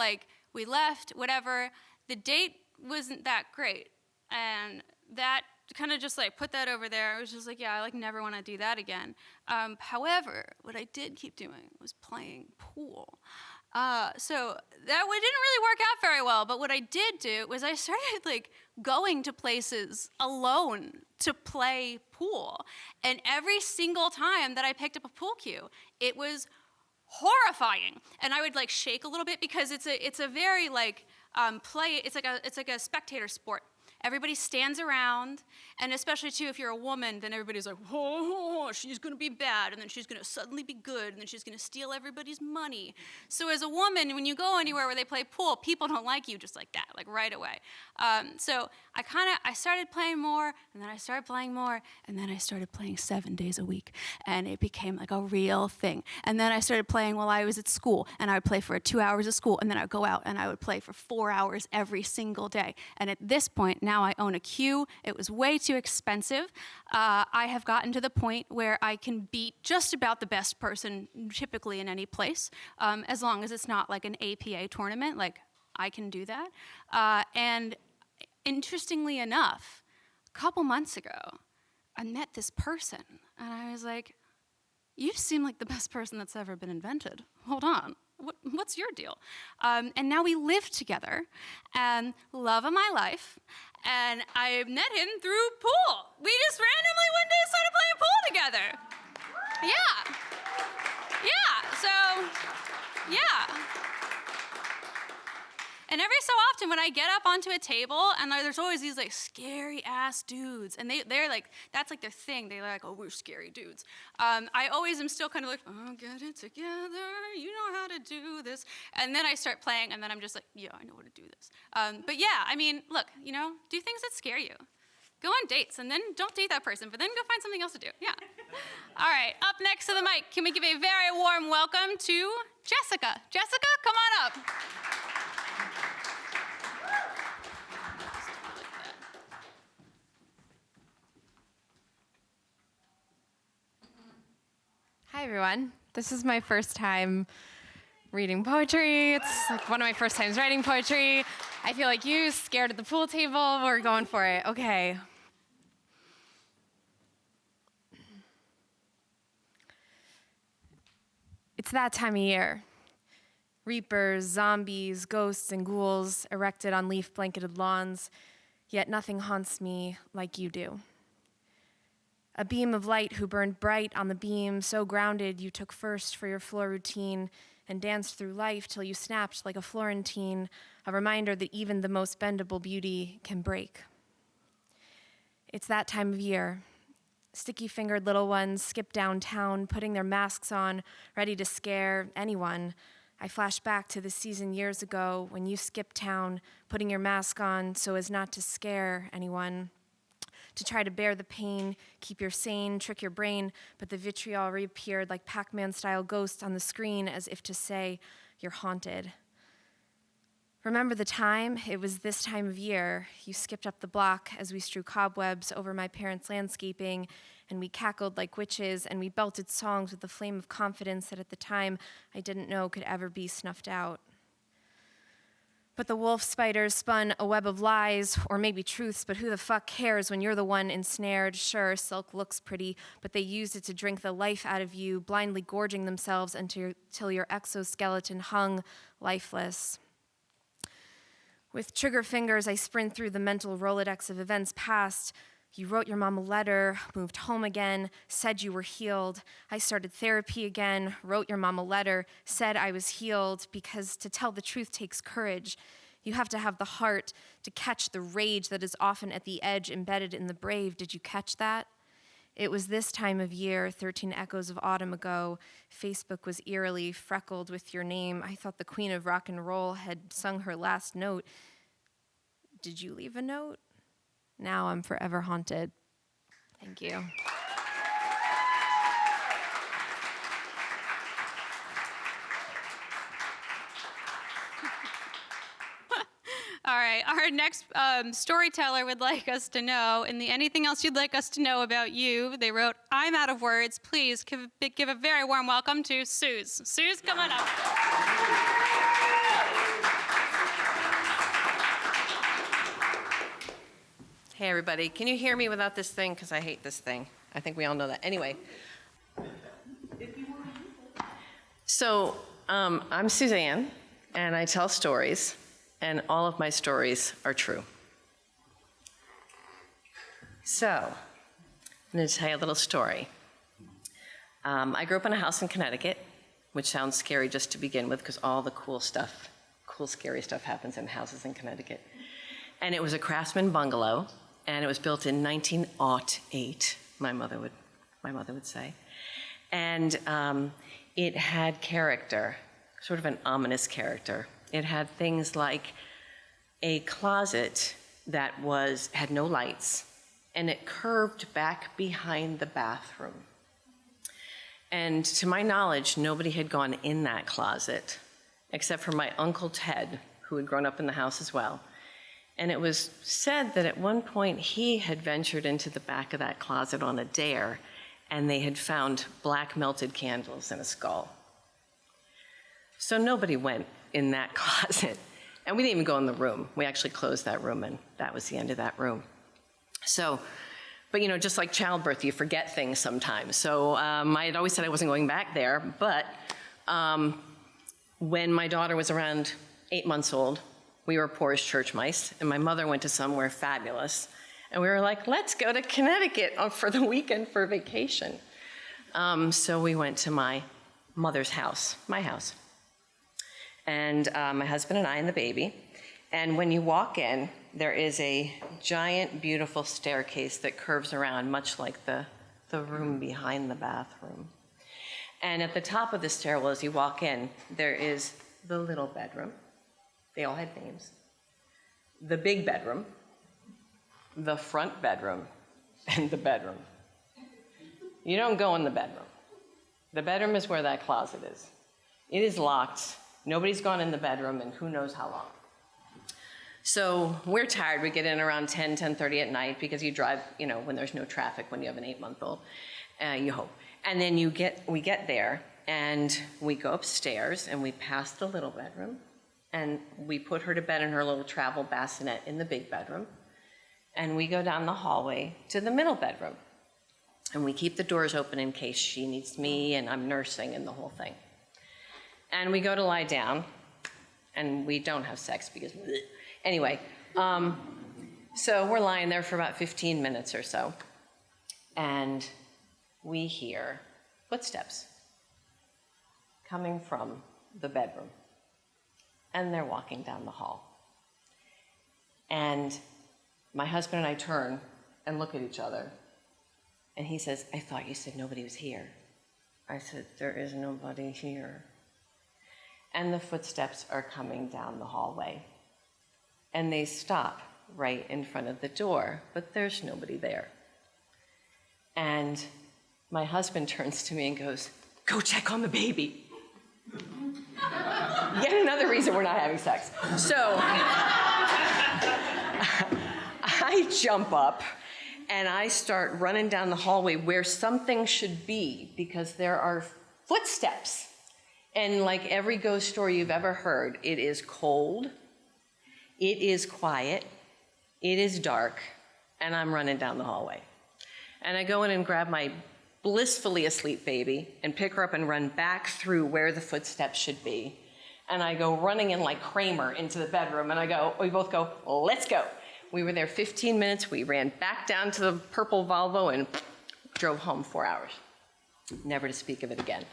we left, whatever. The date wasn't that great. And that kind of just put that over there. I was just like, yeah, I never want to do that again. However, what I did keep doing was playing pool. So that didn't really work out very well. But what I did do was I started going to places alone to play pool. And every single time that I picked up a pool cue, it was horrifying. And I would shake a little bit because it's a very it's like a spectator sport. Everybody stands around, and especially, too, if you're a woman, then everybody's like, oh, she's going to be bad, and then she's going to suddenly be good, and then she's going to steal everybody's money. So as a woman, when you go anywhere where they play pool, people don't like you just like that, right away. So I started playing more, and then I started playing more, and then I started playing 7 days a week, and it became a real thing. And then I started playing while I was at school, and I would play for 2 hours at school, and then I would go out, and I would play for 4 hours every single day. And at this point, now I own a cue. It was way too expensive. I have gotten to the point where I can beat just about the best person typically in any place, as long as it's not an APA tournament. I can do that. And interestingly enough, a couple months ago, I met this person, and I was like, you seem like the best person that's ever been invented. Hold on. What's your deal? And now we live together, and love of my life, and I met him through pool. We just randomly one day started playing pool together. Yeah. So, yeah. And every so often when I get up onto a table and there's always these like scary ass dudes, and they're like, that's like their thing. They're like, oh, we're scary dudes. I always am still kind of like, oh, get it together. You know how to do this. And then I start playing, and then I'm just like, yeah, I know how to do this. But yeah, I mean, look, you know, do things that scare you. Go on dates, and then don't date that person, but then go find something else to do. Yeah. All right, up next to the mic, can we give a very warm welcome to Jessica. Jessica, come on up. Hi, everyone. This is my first time reading poetry. It's like one of my first times writing poetry. I feel like you scared at the pool table. We're going for it. Okay. It's that time of year. Reapers, zombies, ghosts, and ghouls erected on leaf-blanketed lawns, yet nothing haunts me like you do. A beam of light who burned bright on the beam, so grounded you took first for your floor routine and danced through life till you snapped like a Florentine, a reminder that even the most bendable beauty can break. It's that time of year. Sticky-fingered little ones skip downtown, putting their masks on, ready to scare anyone. I flash back to the season years ago when you skipped town, putting your mask on so as not to scare anyone. To try to bear the pain, keep your sane, trick your brain, but the vitriol reappeared like Pac-Man-style ghosts on the screen as if to say, you're haunted. Remember the time? It was this time of year. You skipped up the block as we strew cobwebs over my parents' landscaping, and we cackled like witches, and we belted songs with the flame of confidence that at the time I didn't know could ever be snuffed out. But the wolf spiders spun a web of lies, or maybe truths, but who the fuck cares when you're the one ensnared? Sure, silk looks pretty, but they used it to drink the life out of you, blindly gorging themselves until your exoskeleton hung lifeless. With trigger fingers, I sprint through the mental Rolodex of events past. You wrote your mom a letter, moved home again, said you were healed. I started therapy again, wrote your mom a letter, said I was healed, because to tell the truth takes courage. You have to have the heart to catch the rage that is often at the edge embedded in the brave. Did you catch that? It was this time of year, 13 echoes of autumn ago. Facebook was eerily freckled with your name. I thought the queen of rock and roll had sung her last note. Did you leave a note? Now I'm forever haunted. Thank you. All right, our next storyteller would like us to know, in the anything else you'd like us to know about you, they wrote, I'm out of words. Please give a very warm welcome to Suze. Suze, come on up. Hey, everybody. Can you hear me without this thing? Because I hate this thing. I think we all know that. Anyway. So I'm Suzanne, and I tell stories, and all of my stories are true. So I'm going to tell you a little story. I grew up in a house in Connecticut, which sounds scary just to begin with, because all the cool, scary stuff happens in houses in Connecticut. And it was a craftsman bungalow, and it was built in 1908, my mother would say. And it had character, sort of an ominous character. It had things like a closet that had no lights, and it curved back behind the bathroom. And to my knowledge, nobody had gone in that closet, except for my Uncle Ted, who had grown up in the house as well. And it was said that at one point he had ventured into the back of that closet on a dare, and they had found black melted candles and a skull. So nobody went in that closet. And we didn't even go in the room. We actually closed that room, and that was the end of that room. So, but just like childbirth, you forget things sometimes. So I had always said I wasn't going back there, but when my daughter was around 8 months old, we were poor as church mice, and my mother went to somewhere fabulous. And we were like, let's go to Connecticut for the weekend for vacation. So we went to my mother's house, my house. And my husband and I and the baby. And when you walk in, there is a giant, beautiful staircase that curves around, much like the room behind the bathroom. And at the top of the stairwell, as you walk in, there is the little bedroom. They all had names. The big bedroom, the front bedroom, and the bedroom. You don't go in the bedroom. The bedroom is where that closet is. It is locked. Nobody's gone in the bedroom in who knows how long. So we're tired. We get in around 10, 10:30 at night because you drive, when there's no traffic, when you have an 8-month-old, you hope. And then we get there, and we go upstairs, and we pass the little bedroom, and we put her to bed in her little travel bassinet in the big bedroom, and we go down the hallway to the middle bedroom. And we keep the doors open in case she needs me, and I'm nursing, and the whole thing. And we go to lie down, and we don't have sex because, bleh. Anyway, so we're lying there for about 15 minutes or so, and we hear footsteps coming from the bedroom, and they're walking down the hall. And my husband and I turn and look at each other, and he says, "I thought you said nobody was here." I said, "There is nobody here." And the footsteps are coming down the hallway. And they stop right in front of the door, but there's nobody there. And my husband turns to me and goes, "Go check on the baby." Yet another reason we're not having sex. So I jump up and I start running down the hallway where something should be, because there are footsteps. And like every ghost story you've ever heard, it is cold, it is quiet, it is dark, and I'm running down the hallway. And I go in and grab my blissfully asleep baby and pick her up and run back through where the footsteps should be. And I go running in like Kramer into the bedroom, and we both go, "Let's go." We were there 15 minutes, we ran back down to the purple Volvo and drove home 4 hours. Never to speak of it again.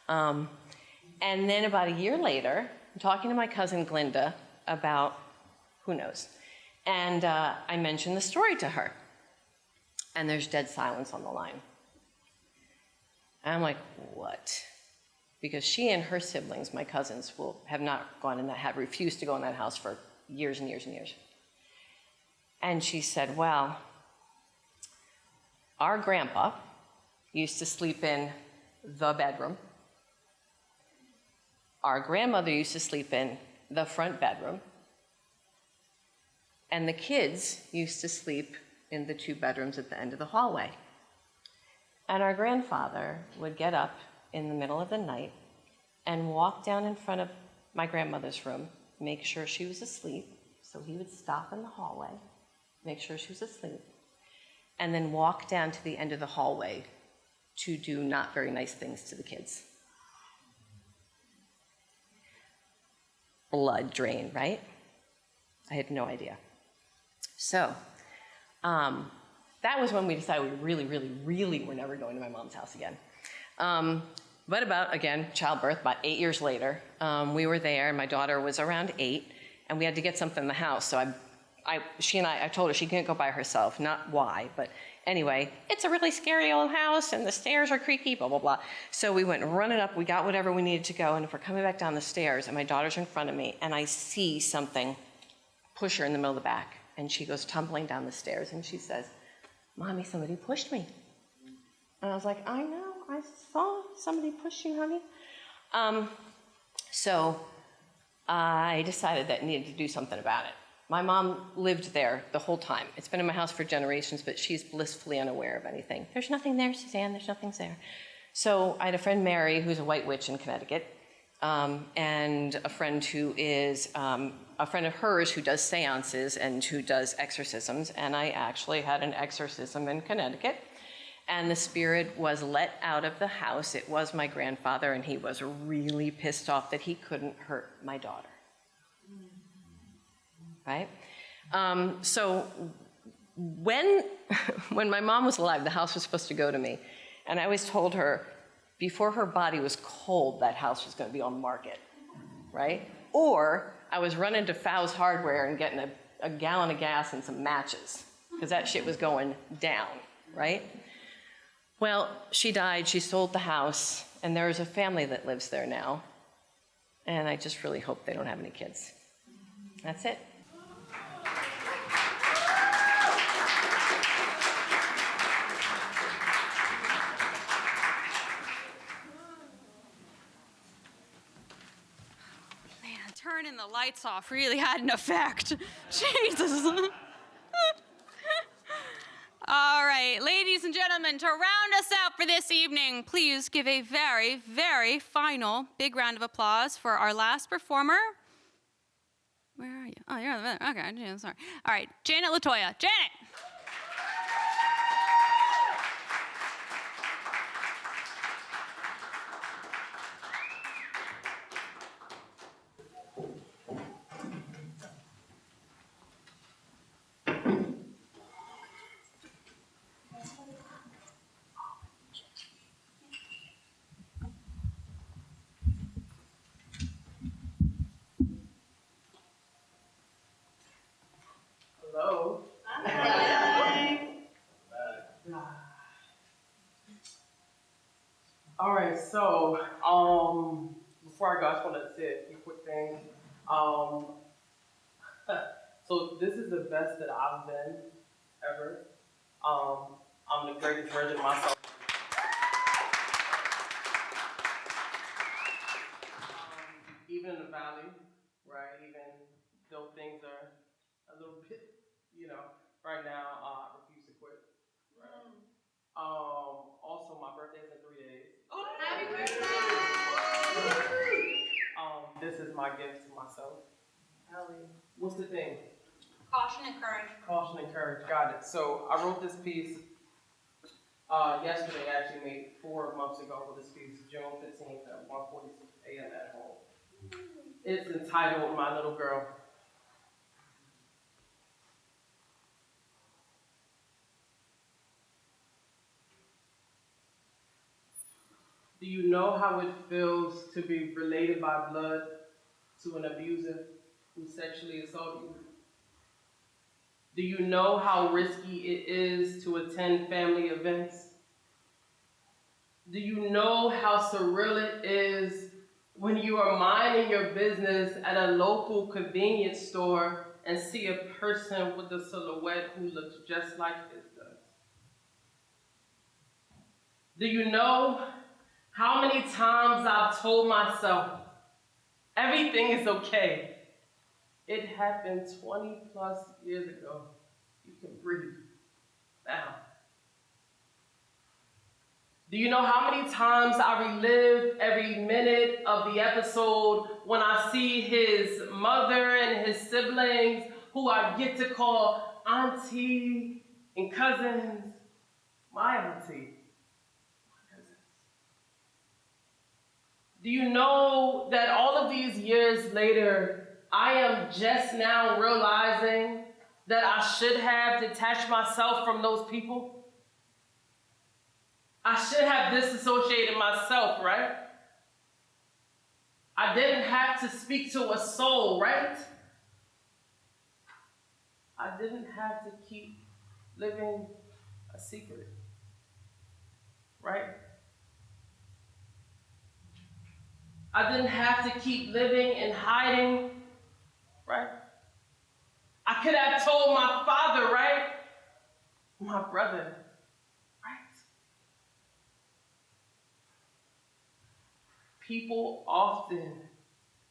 And then about a year later, I'm talking to my cousin Glinda about who knows. And I mentioned the story to her. And there's dead silence on the line. And I'm like, what? Because she and her siblings, my cousins, have refused to go in that house for years and years and years. And she said, well, our grandpa used to sleep in the bedroom. Our grandmother used to sleep in the front bedroom. And the kids used to sleep in the 2 bedrooms at the end of the hallway. And our grandfather would get up in the middle of the night and walk down in front of my grandmother's room, make sure she was asleep. So he would stop in the hallway, make sure she was asleep, and then walk down to the end of the hallway to do not very nice things to the kids. Blood drain, right? I had no idea. So that was when we decided we really, really, really were never going to my mom's house again. But about, again, childbirth, about 8 years later, we were there, and my daughter was around 8, and we had to get something in the house. So I told her she can't go by herself, not why, but anyway, it's a really scary old house, and the stairs are creaky, blah, blah, blah. So we went running up, we got whatever we needed to go, and we're coming back down the stairs, and my daughter's in front of me, and I see something push her in the middle of the back, and she goes tumbling down the stairs, and she says, "Mommy, somebody pushed me." And I was like, "I know, I saw somebody push you, honey." So I decided that I needed to do something about it. My mom lived there the whole time. It's been in my house for generations, but she's blissfully unaware of anything. "There's nothing there, Suzanne, there's nothing there." So I had a friend, Mary, who's a white witch in Connecticut, and a friend who is a friend of hers who does seances and who does exorcisms, and I actually had an exorcism in Connecticut, and the spirit was let out of the house. It was my grandfather, and he was really pissed off that he couldn't hurt my daughter. Right? So when my mom was alive, the house was supposed to go to me, and I always told her, before her body was cold, that house was going to be on the market, right? Or I was running to Fow's Hardware and getting a gallon of gas and some matches, because that shit was going down, right? Well, she died, she sold the house, and there is a family that lives there now. And I just really hope they don't have any kids. That's it. Man, turning the lights off really had an effect. Jesus. All right, ladies and gentlemen, to round us out for this evening, please give a very, very final big round of applause for our last performer. Where are you? Oh, you're in the middle. Okay, yeah, sorry. All right, Janet Latoya. Janet! Hello. All right, so before I go, I just want to say a few quick things. So this is the best that I've been ever. I'm the greatest version of myself. Even in the valley, right? Even though things are a little bit, right now, I refuse to quit. Right? Also, my birthday's in 3 days. Oh, happy birthday! This is my gift to myself. Ellie, what's the thing? Caution and courage. Caution and courage, got it. So I wrote this piece yesterday, actually made 4 months ago. I wrote this piece, June 15th at 1:46 a.m. at home. It's entitled My Little Girl. Do you know how it feels to be related by blood to an abuser who sexually assaulted you? Do you know how risky it is to attend family events? Do you know how surreal it is when you are minding your business at a local convenience store and see a person with a silhouette who looks just like his does? Do you know how many times I've told myself, everything is okay? It happened 20 plus years ago. You can breathe now. Do you know how many times I relive every minute of the episode when I see his mother and his siblings, who I get to call auntie and cousins, my auntie? Do you know that all of these years later, I am just now realizing that I should have detached myself from those people? I should have disassociated myself, right? I didn't have to speak to a soul, right? I didn't have to keep living a secret, right? I didn't have to keep living in hiding, right? I could have told my father, right? My brother, right? People often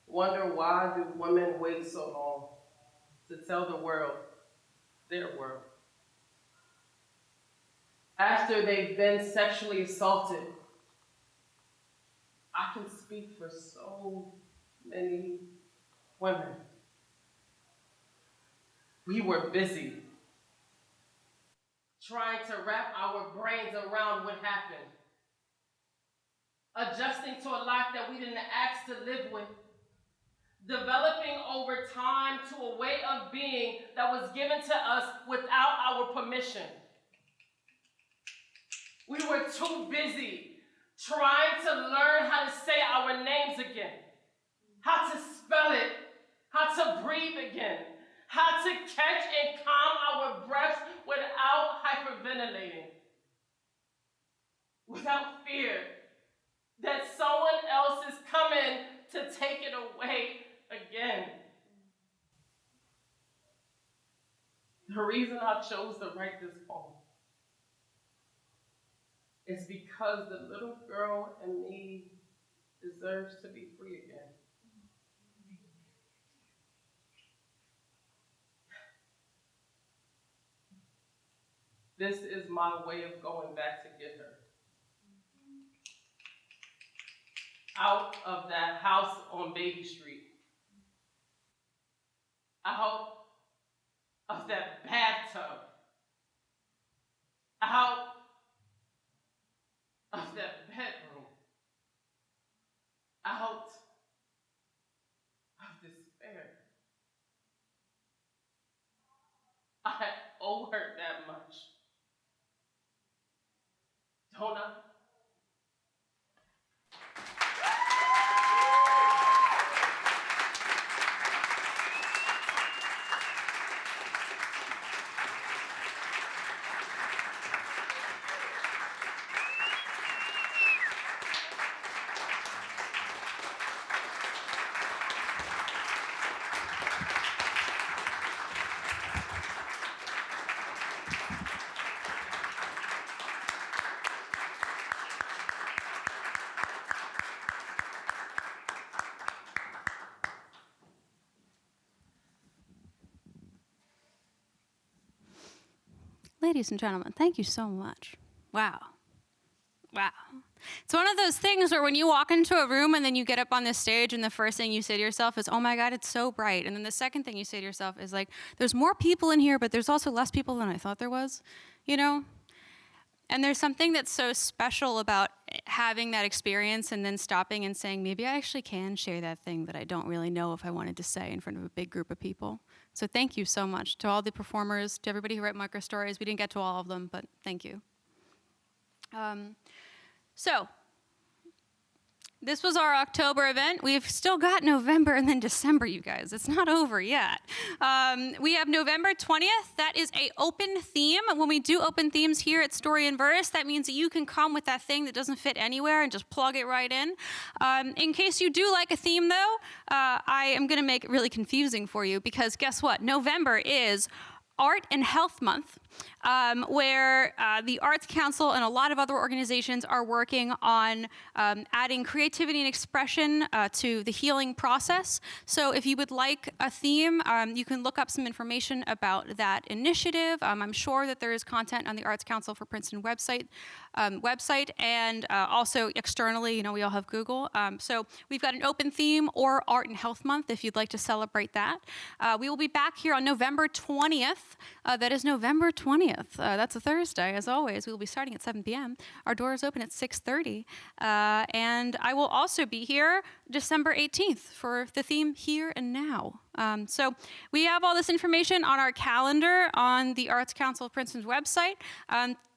wonder, why do women wait so long to tell the world, their world? After they've been sexually assaulted, I can speak for so many women. We were busy trying to wrap our brains around what happened, adjusting to a life that we didn't ask to live with, developing over time to a way of being that was given to us without our permission. We were too busy trying to learn how to say our names again, how to spell it, how how to breathe again, how to catch and calm our breaths without hyperventilating, without fear that someone else is coming to take it away again. The reason I chose to write this poem is because the little girl in me deserves to be free again. This is my way of going back to get her. Out of that house on Baby Street. Out of that bathtub. Out of that bedroom. Out of despair. I owe her that much. Don't I? Ladies and gentlemen, thank you so much. Wow. Wow. It's one of those things where when you walk into a room and then you get up on this stage and the first thing you say to yourself is, oh my God, it's so bright. And then the second thing you say to yourself is like, there's more people in here, but there's also less people than I thought there was, you know? And there's something that's so special about having that experience and then stopping and saying, maybe I actually can share that thing that I don't really know if I wanted to say in front of a big group of people. So thank you so much to all the performers, to everybody who wrote micro stories. We didn't get to all of them, but thank you. So this was our October event. We've still got November and then December, you guys. It's not over yet. We have November 20th. That is an open theme. When we do open themes here at Story and Verse, that means that you can come with that thing that doesn't fit anywhere and just plug it right in. In case you do like a theme, though, I am going to make it really confusing for you because guess what? November is Art and Health Month, where the Arts Council and a lot of other organizations are working on adding creativity and expression to the healing process. So if you would like a theme, you can look up some information about that initiative. I'm sure that there is content on the Arts Council for Princeton website, and also externally, you know, we all have Google. So we've got an open theme or Art and Health Month if you'd like to celebrate that. We will be back here on November 20th. That is November 20th. That's a Thursday, as always. We will be starting at 7 p.m. Our doors open at 6:30. And I will also be here December 18th for the theme Here and Now. So we have all this information on our calendar on the Arts Council of Princeton's website.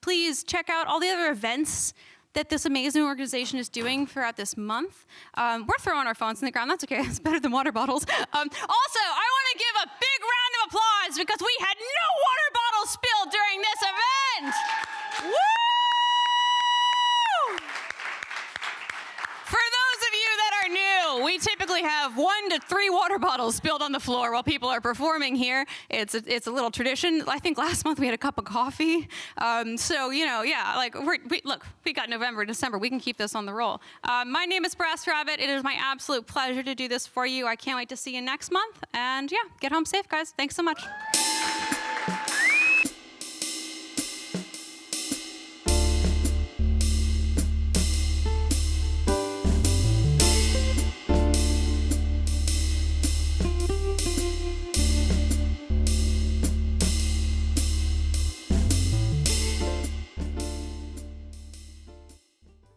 Please check out all the other events that this amazing organization is doing throughout this month. We're throwing our phones in the ground. That's okay. It's better than water bottles. Also, I want to give a big round of applause because we had no water bottles spilled during this event. Woo! For those of you that are new, we typically have 1 to 3 water bottles spilled on the floor while people are performing here. It's a little tradition. I think last month we had a cup of coffee. So, you know, yeah, like, we got November, December. We can keep this on the roll. My name is Brass Rabbit. It is my absolute pleasure to do this for you. I can't wait to see you next month. And yeah, get home safe, guys. Thanks so much.